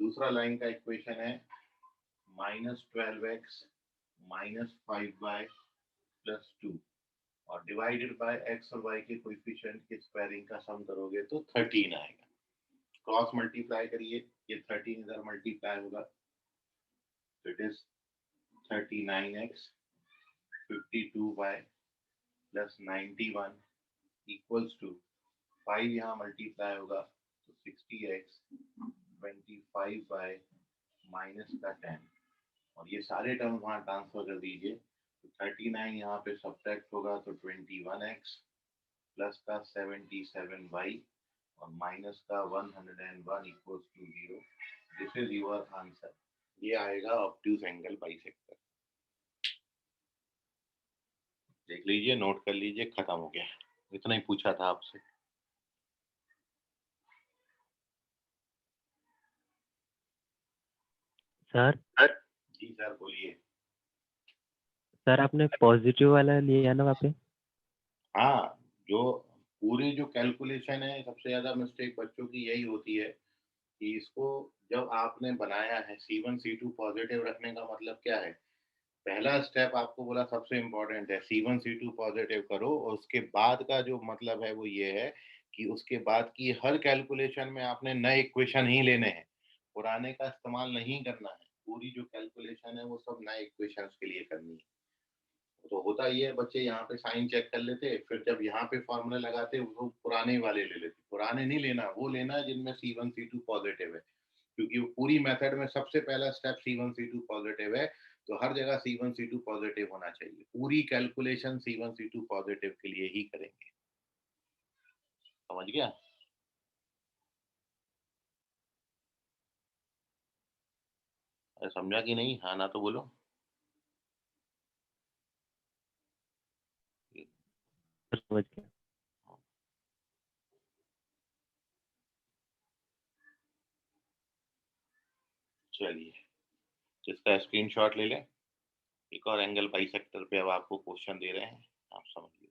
A: दूसरा लाइन का इक्वेशन है -12x माइनस 5y प्लस 2 और डिवाइडेड बाय x और y के कोएफिशिएंट के स्क्वायरिंग का सम करोगे तो 13 आएगा। क्रॉस मल्टीप्लाई करिए, ये 13 इधर मल्टीप्लाई होगा तो it is 39x 52y plus 91 equals to 5 यहाँ मल्टीप्लाई होगा तो 60x 25y माइनस का 10, और ये सारे टर्म वहाँ ट्रांसफर कर दीजिए तो 39 यहाँ पे सब्ट्रैक्ट होगा तो 21x प्लस का 77y और माइनस का 101 equals to 0। This is your answer. ये आएगा ऑब्ट्यूज एंगल बाइसेक्टर। देख लीजिए, नोट कर लीजिए, खत्म हो गया। इतना ही पूछा था आपसे।
B: सर
A: जी सर बोलिए।
B: सर आपने पॉजिटिव वाला लिया ना वहाँ पे?
A: हाँ, जो पूरी जो कैलकुलेशन है, सबसे ज्यादा मिस्टेक बच्चों की यही होती है कि इसको जब आपने बनाया है C1 C2 पॉजिटिव रखने का मतलब क्या है? पहला स्टेप आपको बोला सबसे इम्पोर्टेंट है, C1 C2 पॉजिटिव करो, और उसके बाद का जो मतलब है वो ये है कि उसके बाद की हर कैलकुलेशन में आपने नए इक्वेशन ही लेने हैं, पुराने का इस्तेमाल नहीं करना है। पूरी जो कैलकुलेशन है वो सब नए इक्वेशंस के लिए करनी है। तो होता ये है, बच्चे यहाँ पे साइन चेक कर लेते, फिर जब यहाँ पे फॉर्मूला लगाते वो पुराने वाले ले लेते। पुराने नहीं लेना, वो लेना है जिनमें C1 C2 पॉजिटिव है, क्योंकि वो पूरी मेथड में सबसे पहला स्टेप C1 C2 पॉजिटिव है, तो हर जगह C1 C2 पॉजिटिव होना चाहिए। पूरी कैलकुलेशन C1 C2 पॉजिटिव के लिए ही करेंगे। समझ गया? अरे समझा कि नहीं? हाँ ना तो बोलो।
B: सर समझ गया।
A: चलिए, इसका स्क्रीनशॉट ले लें। एक और एंगल बाइसेक्टर पे अब आपको क्वेश्चन दे रहे हैं, आप समझिए।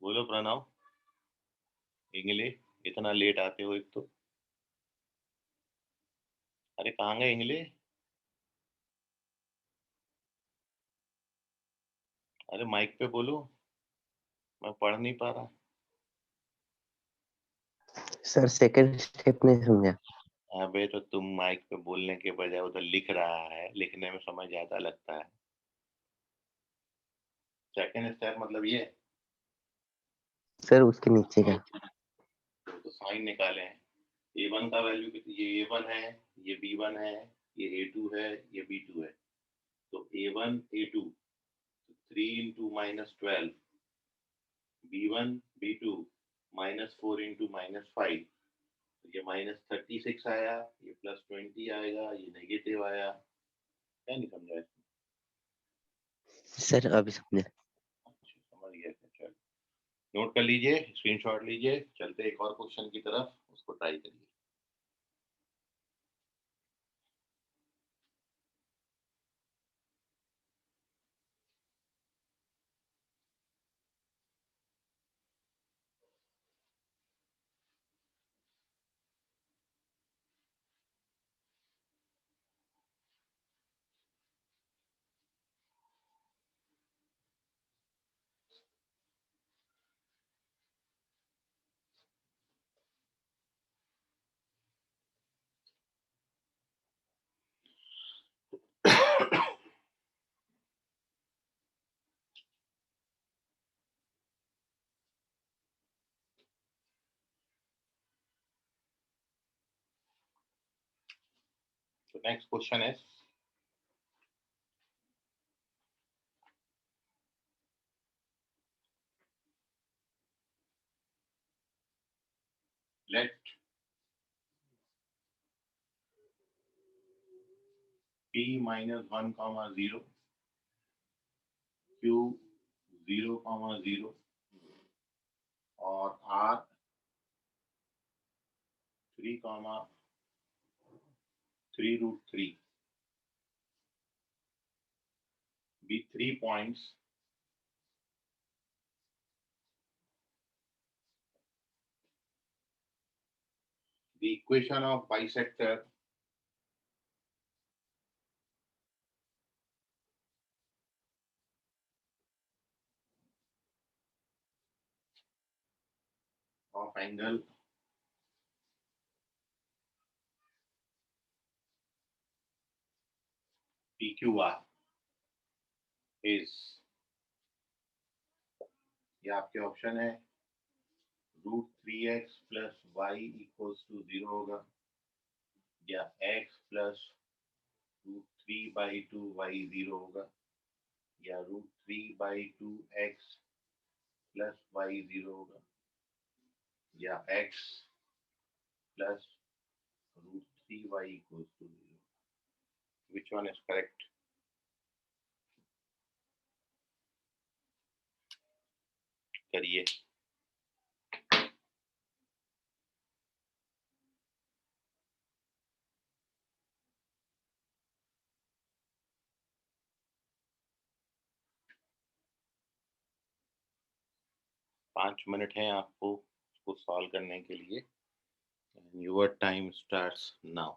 A: बोलो प्रणव। इंग्लिश, इतना लेट आते हो एक तो। अरे कहाँ गए इंग्लिश? अरे माइक पे बोलो, मैं पढ़ नहीं पा रहा।
D: सर सेकंड स्टेप नहीं समझा।
A: अबे तो तुम माइक पे बोलने के बजाय उधर लिख रहा है, लिखने में समय ज्यादा लगता है। सेकंड स्टेप मतलब ये
D: सर उसके नीचे का।
A: तो साइन निकाले। A1 का वैल्यू कितनी, ये A1 है, ये B1 है, ये A2 है, ये B2 है। तो A1 A2 3 into -12, B1 B2 -4 into -5, ये -36 आया, ये +20 आएगा, ये नेगेटिव आया। क्या नहीं समझा इसमें?
D: सर अभी समझा।
A: अच्छा, समझ गया। चलो नोट कर लीजिए, स्क्रीनशॉट लीजिए, चलते एक और क्वेश्चन की तरफ, उसको ट्राई करिए। So next question is, let P -1, 0, Q 0, 0 और R 3, 3√3 be 3 points the equation of bisector of angle PQR is, ये आपके ऑप्शन है, √3x + y = 0 होगा, या x + √3/2y 0 होगा, या √3/2x + y 0 होगा, या x + √3y = 0। Which one is correct? करिए। पाँच मिनट हैं आपको उसको सॉल्व करने के लिए। Your time starts now.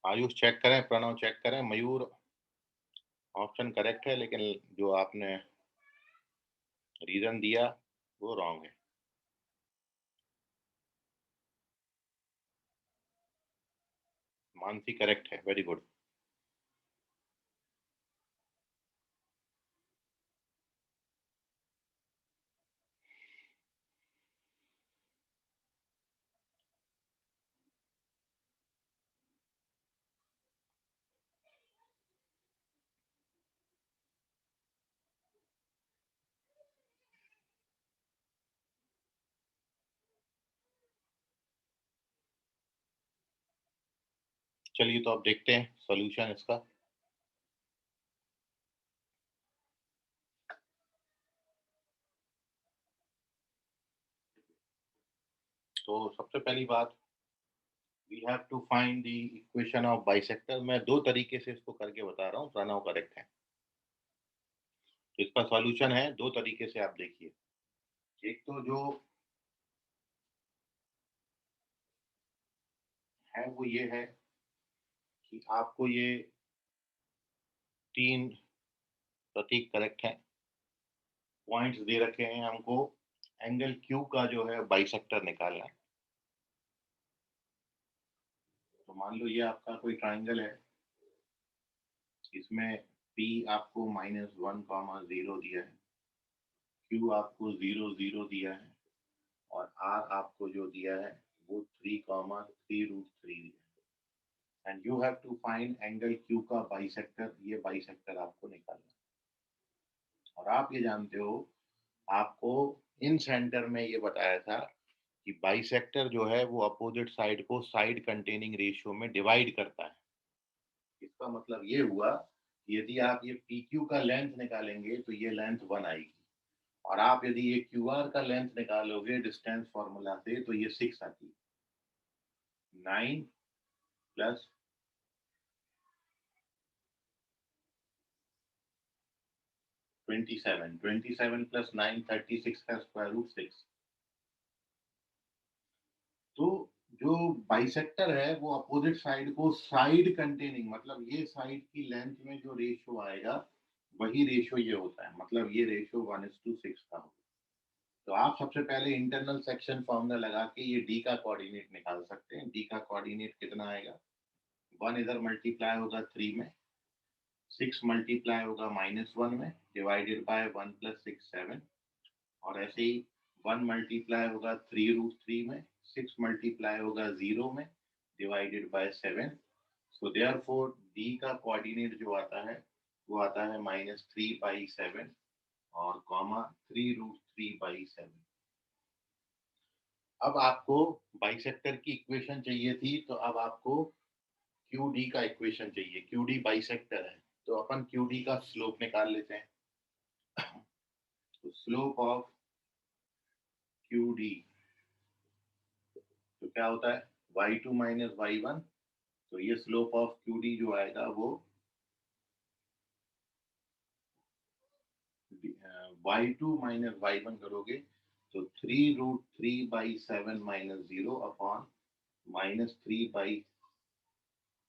A: Ayush check करें, प्रणव चेक करें, मयूर ऑप्शन करेक्ट है, लेकिन जो आपने रीजन दिया वो रॉन्ग है। मानसी करेक्ट है, वेरी गुड। चलिए तो अब देखते हैं सॉल्यूशन इसका। तो सबसे पहली बात, we have to find the equation of bisector. मैं दो तरीके से इसको करके बता रहा हूँ, प्रणव करेक्ट है। तो इसका सॉल्यूशन है दो तरीके से, आप देखिए। एक तो जो है वो ये है कि आपको ये तीन प्रतीक करेक्ट है, पॉइंट्स दे रखे हैं हमको, एंगल क्यू का जो है बाइसेक्टर निकालना है। तो मान लो ये आपका कोई ट्राइंगल है, इसमें P आपको -1,0 दिया है, Q आपको 0,0 दिया है, और R आपको जो दिया है वो 3,3√3 दिया है। And you have to find angle Q का बाइसेक्टर, ये बाइसेक्टर आपको निकालना है। और आप ये जानते हो, आपको इन सेंटर में ये बताया था कि बाइसेक्टर जो है वो अपोजिट साइड को साइड कंटेनिंग रेशियो में डिवाइड करता है। इसका मतलब ये हुआ कि यदि आप ये PQ का लेंथ निकालेंगे तो ये लेंथ 1 आएगी, और आप यदि ये QR का लेंथ निकालोगे डिस्टेंस फॉर्मूला से तो ये 6 आती है। 9 प्लस 27, 27 प्लस 9 36 का स्क्वायर रूट 6। तो जो बाइसेक्टर है वो अपोजिट साइड को साइड कंटेनिंग, मतलब ये साइड की लेंथ में जो रेशियो आएगा वही रेशियो ये होता है, मतलब ये रेशियो 1:6 का होगा। तो आप सबसे पहले इंटरनल सेक्शन फॉर्मूला लगा के ये डी का कोऑर्डिनेट निकाल सकते हैं। डी का कोऑर्डिनेट कितना आएगा, 1 इधर मल्टीप्लाई होगा 3 में, 6 मल्टीप्लाई होगा -1 में, डिवाइडेड बाय 1 + 6 7, और ऐसे ही 1 मल्टीप्लाई होगा 3√3 में, 6 मल्टीप्लाई होगा 0 में, divided by 7। So therefore D का कोऑर्डिनेट जो आता है वो आता है -3/7 और कॉमा 3√3/7। अब आपको बाइसेक्टर की इक्वेशन चाहिए थी, तो अब आपको QD का इक्वेशन चाहिए। QD बाइसेक्टर है, तो अपन QD का स्लोप निकाल लेते हैं। तो स्लोप ऑफ QD तो क्या होता है, y2 - y1। तो ये स्लोप ऑफ QD जो आएगा वो y2 - y1 करोगे तो 3√3/7 -0 अपॉन -3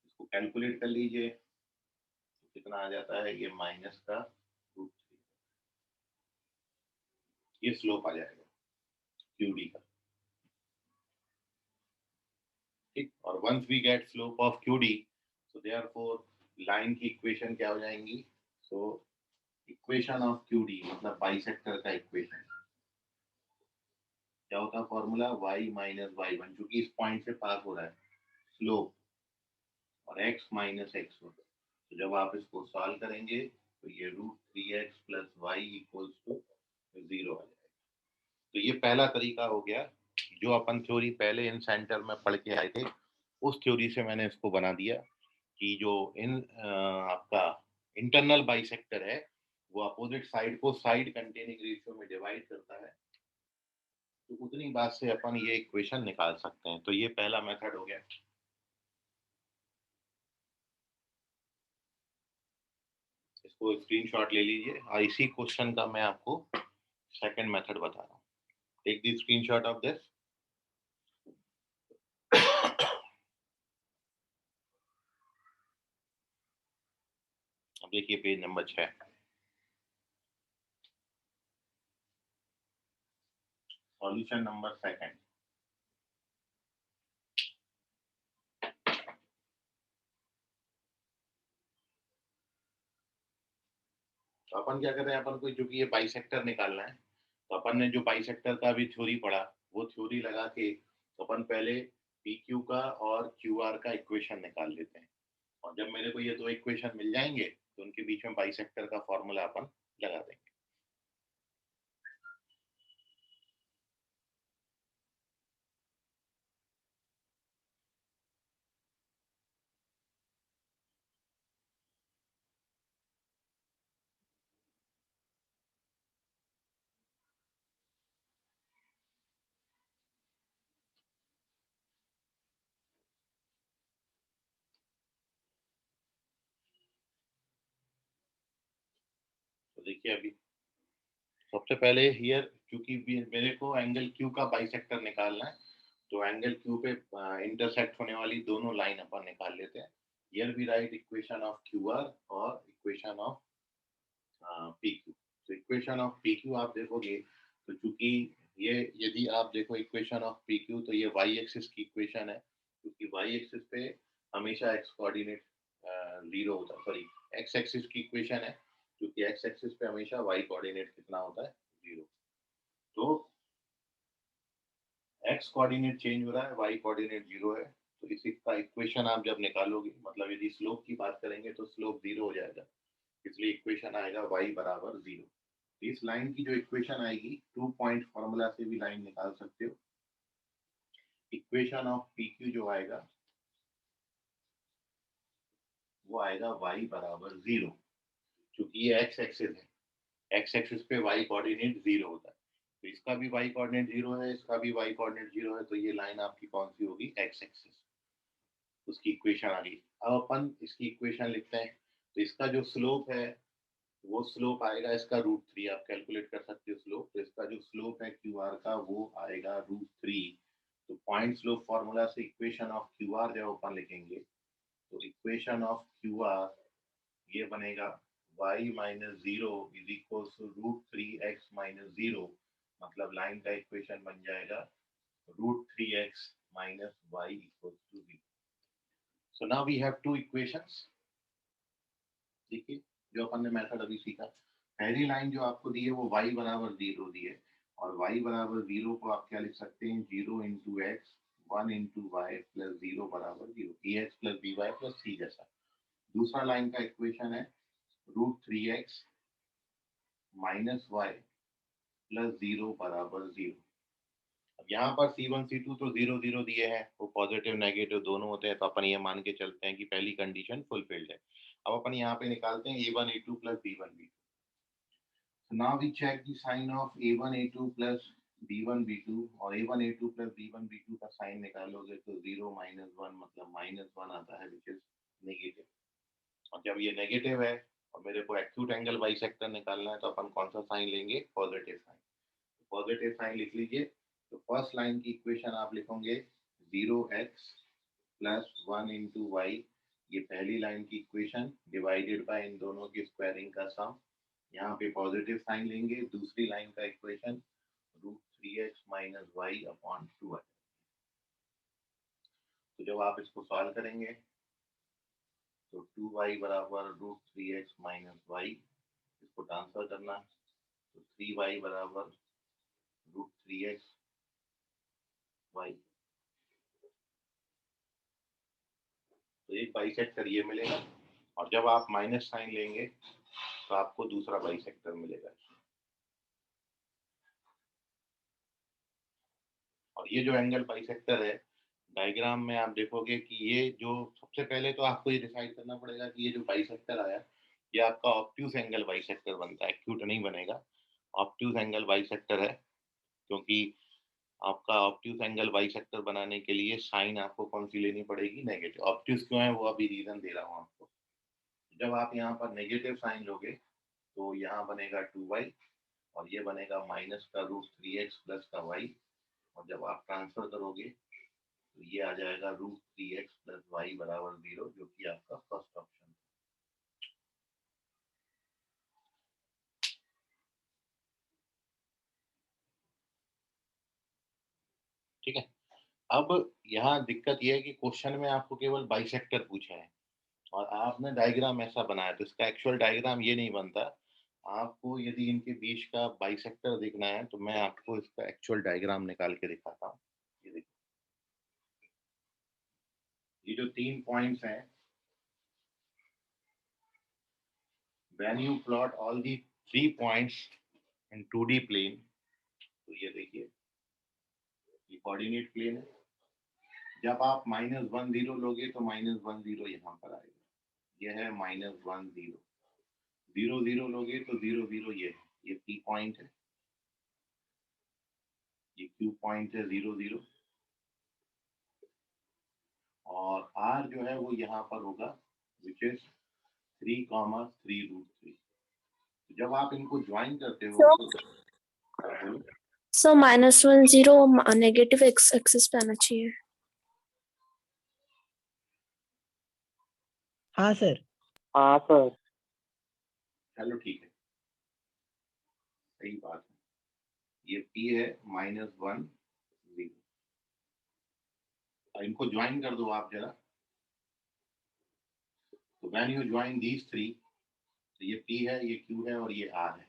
A: इसको कैलकुलेट कर लीजिए, तो कितना आ जाता है, ये माइनस का √3, ये स्लोप आ जाएगा QD का। ठीक, और once we get slope of QD, so therefore लाइन की इक्वेशन क्या हो जाएंगी, सो इक्वेशन ऑफ QD मतलब बाइसेक्टर का इक्वेशन क्या होता है, फॉर्मूला y - y1, क्योंकि इस पॉइंट से पास हो रहा है स्लोप, और x - x होता है। तो जब आप इसको सॉल्व करेंगे तो ये √3x + y = 0 आ जाएगा। तो ये पहला तरीका हो गया, जो अपन थ्योरी पहले इन सेंटर में पढ़ के आए थे उस थ्योरी से मैंने इसको बना दिया कि जो आपका इंटरनल बाइसेक्टर है वो अपोजिट साइड को साइड कंटेनिंग रेशियो में डिवाइड करता है। तो उतनी बात से अपन ये इक्वेशन निकाल सकते हैं। तो ये पहला मेथड हो गया। इसको स्क्रीनशॉट ले लीजिए, और इसी क्वेश्चन का मैं आपको सेकंड मेथड बता रहा हूँ। Take the screenshot of this. देखिए पेज नंबर 6, सॉल्यूशन नंबर 2। तो अपन क्या कर रहे हैं, अपन को चूंकि ये बाइसेक्टर निकालना है, तो अपन ने जो बाइसेक्टर का भी थ्योरी पढ़ा, वो थ्योरी लगा के अपन पहले पी क्यू का और क्यू आर का इक्वेशन निकाल लेते हैं। और जब मेरे को ये दो इक्वेशन मिल जाएंगे तो उनके बीच में बाइसेक्टर का फॉर्मूला अपन लगा देंगे। तो देखिए अभी सबसे पहले हियर, क्योंकि मेरे को एंगल क्यू का बाइसेक्टर निकालना है, तो एंगल क्यू पे इंटरसेक्ट होने वाली दोनों लाइन अपन निकाल लेते हैं। Here we write equation of Q R और इक्वेशन ऑफ पी क्यू। तो इक्वेशन ऑफ पी क्यू आप देखोगे तो चूंकि ये, यदि आप देखो इक्वेशन ऑफ पी क्यू, तो ये वाई एक्सिस की इक्वेशन है, क्योंकि वाई एक्सिस पे हमेशा एक्स कोऑर्डिनेट 0 होता है, सॉरी एक्स एक्सिस की इक्वेशन है, क्योंकि एक्स एक्सिस पे हमेशा वाई कोऑर्डिनेट कितना होता है, 0। तो एक्स कोऑर्डिनेट चेंज हो रहा है, वाई कोऑर्डिनेट 0 है, तो इसी का इक्वेशन आप जब निकालोगे, मतलब यदि स्लोप की बात करेंगे तो स्लोप 0 हो जाएगा, इसलिए इक्वेशन आएगा y बराबर 0। इस लाइन की जो इक्वेशन आएगी, 2 पॉइंट फॉर्मूला से भी लाइन निकाल सकते हो। इक्वेशन ऑफ पी क्यू जो आएगा वो आएगा y बराबर 0, क्योंकि ये एक्स एक्सिस है, एक्स एक्सिस पे y कोऑर्डिनेट 0 होता है, तो इसका भी y कोऑर्डिनेट 0 है, इसका भी y कोऑर्डिनेट 0 है, तो ये लाइन आपकी कौन सी होगी, एक्स एक्सिस, उसकी इक्वेशन आ गई। अब अपन इसकी इक्वेशन लिखते हैं, तो इसका जो स्लोप है वो स्लोप आएगा इसका √3, आप कैलकुलेट कर सकते हो स्लोप, तो इसका जो स्लोप है क्यू आर का वो आएगा √3। तो पॉइंट स्लोप फॉर्मूला से इक्वेशन ऑफ क्यू आर जब अपन लिखेंगे, तो इक्वेशन ऑफ क्यू आर ये बनेगा y minus 0 is equal to √3x minus 0, मतलब लाइन का इक्वेशन बन जाएगा √3x minus y equal to 0। So now we have two equations. देखिए जो अपन ने मेथड अभी सीखा, पहली लाइन जो आपको दी है वो y बराबर 0 दी है, और y बराबर 0 को आप क्या लिख सकते हैं, 0 into x 1 into y plus 0 बराबर 0, a x plus b y plus c जैसा। दूसरा लाइन का इक्वेशन है √3x माइनस वाई प्लस 0 बराबर 0। अब यहाँ पर C1 C2 तो 0 0 दिए हैं, वो पॉजिटिव नेगेटिव दोनों होते हैं, तो अपन ये मान के चलते हैं कि पहली कंडीशन फुलफिल्ड है। अब अपन यहाँ पे निकालते हैं a1 a2 plus b1 b2। So now we check the sign of a1 a2 plus b1 b2, और a1 a2 plus b1 b2 का साइन निकालोगे तो 0 माइनस 1 मतलब -1 आता है, विच इज नेगेटिव। और जब ये नेगेटिव है और मेरे को एक्यूट एंगल बाइसेक्टर निकालना है, तो अपन कौन सा साइन लेंगे, पॉजिटिव साइन। पॉजिटिव साइन लिख लीजिए। तो फर्स्ट लाइन की इक्वेशन आप लिखोगे 0x प्लस 1 इंटू वाई, ये पहली लाइन की इक्वेशन डिवाइडेड बाय इन दोनों की स्क्वायरिंग का सम, यहाँ पे पॉजिटिव साइन लेंगे। दूसरी लाइन का equation √3x minus Y upon 2 है। तो जब आप इसको सॉल्व करेंगे तो 2y बराबर √3x माइनस वाई, इसको ट्रांसफर करना, तो 3y बराबर √3x वाई, तो एक बाइसेक्टर ये मिलेगा। और जब आप माइनस साइन लेंगे तो आपको दूसरा बाइसेक्टर मिलेगा। और ये जो एंगल बाइसेक्टर है, डायग्राम में आप देखोगे कि ये जो, सबसे पहले तो आपको ये डिसाइड करना पड़ेगा कि ये जो बाइसेक्टर आया, ये आपका ऑब्ट्यूज एंगल बाइसेक्टर बनता है, एक्यूट नहीं बनेगा, ऑब्ट्यूज एंगल बाइसेक्टर है। क्योंकि आपका ऑब्ट्यूज एंगल बाइसेक्टर बनाने के लिए साइन आपको कौन सी लेनी पड़ेगी, नेगेटिव। ऑब्ट्यूज क्यों है वो अभी रीजन दे रहा हूँ आपको। जब आप यहाँ पर नेगेटिव साइन लोगे तो यहाँ बनेगा 2y, और ये बनेगा माइनस का √3x प्लस का y, और जब आप ट्रांसफर करोगे तो ये आ जाएगा √3x प्लस वाई बराबर 0, जो कि आपका फर्स्ट ऑप्शन है। ठीक है। अब यहाँ दिक्कत ये है कि क्वेश्चन में आपको केवल बाइसेक्टर पूछा है और आपने डायग्राम ऐसा बनाया, तो इसका एक्चुअल डायग्राम ये नहीं बनता। आपको यदि इनके बीच का बाइसेक्टर देखना है तो मैं आपको इसका एक्चुअल डायग्राम निकाल के दिखाता हूँ। ये देखो, ये जो 3 पॉइंट्स हैं, when you plot all the 3 points in 2D plane, तो ये देखिए, ये कोऑर्डिनेट प्लेन है। जब आप -1 0 लोगे तो -1 0 यहाँ पर आएगा, यह है -1 0। 0 0 लोगे तो 0 0 ये है, ये P पॉइंट है, ये Q पॉइंट है 0 0, और R जो है वो यहाँ पर होगा, विच इज 3,3√3। जब आप इनको ज्वाइन करते हो तो बोलो,
C: सो -1 0 नेगेटिव एक्स एक्सिस पे आना चाहिए।
E: हाँ सर।
A: चलो ठीक है, सही बात है। ये P है -1 0, इनको ज्वाइन कर दो आप जरा। तो व्हेन यू ज्वाइन दीज 3, तो ये P है, ये Q है और ये R है,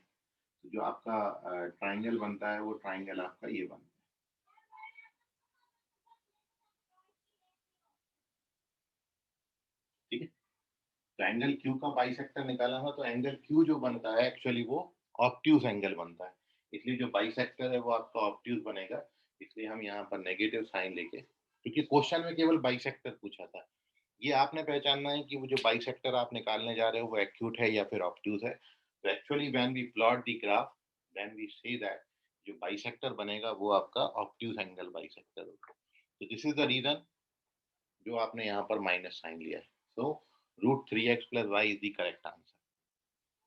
A: तो जो आपका ट्राइंगल बनता है वो ट्राइंगल आपका ये बनता है। ठीक है, तो एंगल Q का बाइसेक्टर निकाला था, तो एंगल Q जो बनता है एक्चुअली वो ऑब्ट्यूज एंगल बनता है, इसलिए जो बाइसेक्टर है वो आपका ऑब्ट्यूज बनेगा। इसलिए हम यहाँ पर नेगेटिव साइन लेके, क्योंकि क्वेश्चन में केवल बाइसेक्टर पूछा था, ये आपने पहचानना है कि वो जो बाइसेक्टर आप निकालने जा रहे हो वो एक्यूट है या फिर ऑब्ट्यूज है। तो actually when we plot the graph, then we say that जो बाइसेक्टर बनेगा वो आपका ऑब्ट्यूज एंगल बाइसेक्टर होगा। तो दिस इज द रीजन जो आपने यहाँ पर माइनस साइन लिया है। सो √3x + y is the correct answer.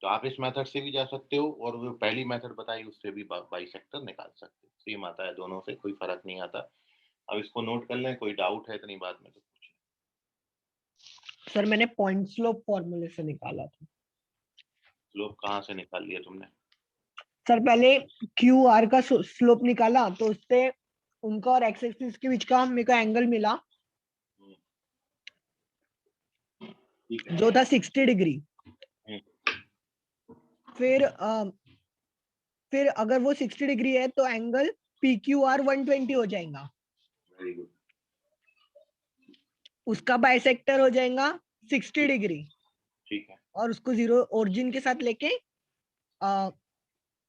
A: तो आप इस मेथड से भी जा सकते हो और वो पहली मेथड बताई उससे भी बाइसेक्टर निकाल सकते हो, सेम आता है दोनों से, कोई फर्क नहीं आता। अब इसको नोट कर लें, कोई डाउट है इतनी बात में तो पूछें।
E: सर मैंने पॉइंट स्लोप फॉर्मूले से निकाला था।
A: स्लोप कहाँ से निकाल लिया तुमने?
E: सर पहले क्यू आर का स्लोप निकाला, तो उससे उनका और एक्स एक्सिस के बीच का मेरे को एंगल मिला
A: ठीक है,
E: जो था 60 डिग्री। फिर अगर वो 60 डिग्री है तो एंगल पी क्यू आर 120 हो जाएगा।
A: Very good.
E: उसका बाइसेक्टर हो जाएगा 60 डिग्री,
A: ठीक है,
E: और उसको जीरो ओरिजिन के साथ लेके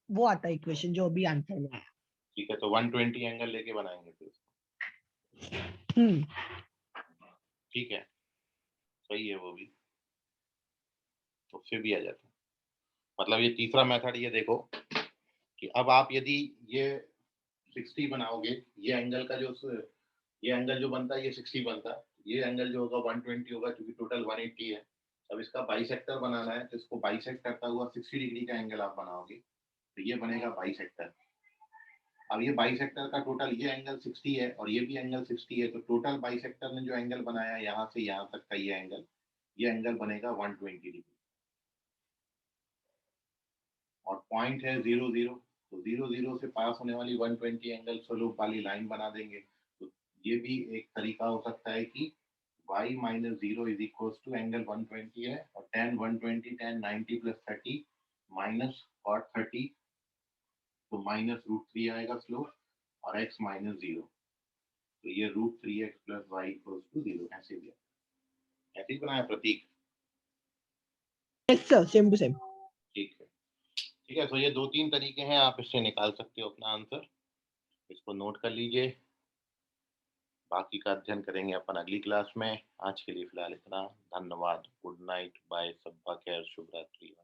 E: वो आता है इक्वेशन जो अभी आंसर में आया।
A: ठीक है, तो 120 एंगल लेके बनाएंगे फिर इसको। ठीक है, सही है वो भी, तो उससे भी आ जाता है। मतलब ये तीसरा मेथड, ये देखो कि अब आप यदि ये 60 बनाओगे, ये एंगल का जो ये एंगल जो बनता है ये 60 बनता है, ये एंगल जो होगा 120 होगा, क्योंकि टोटल 180 है। अब इसका बाइसेक्टर बनाना है, तो इसको बाइसेक्ट करता हुआ 60 डिग्री का एंगल आप बनाओगे, तो ये बनेगा बाइसेक्टर। अब ये बाइसेक्टर का टोटल ये एंगल 60 है और ये भी एंगल 60 है, तो टोटल बाइसेक्टर ने जो एंगल बनाया है यहाँ से यहाँ तक का ये एंगल बनेगा 120 डिग्री। और पॉइंट है 0 0, तो 0 0 से पास होने वाली 120 एंगल स्लोप वाली लाइन बना देंगे। तो ये भी एक तरीका हो सकता है कि y - 0 is equal to angle 120 है, और tan 120 tan 90 + 30 माइनस cot 30, तो -√3 आएगा स्लोप, और x - 0, तो ये √3x + y = 0। ऐसे भी ऐसे ही बनाया Prateek.
E: Yes sir, same to same.
A: ठीक है, ठीक है, तो ये 2-3 तरीके हैं, आप इससे निकाल सकते हो अपना आंसर। इसको नोट कर लीजिए, बाकी का अध्ययन करेंगे अपन अगली क्लास में। आज के लिए फिलहाल इतना, धन्यवाद, गुड नाइट, बाय, सबका खैर, शुभ रात्रि।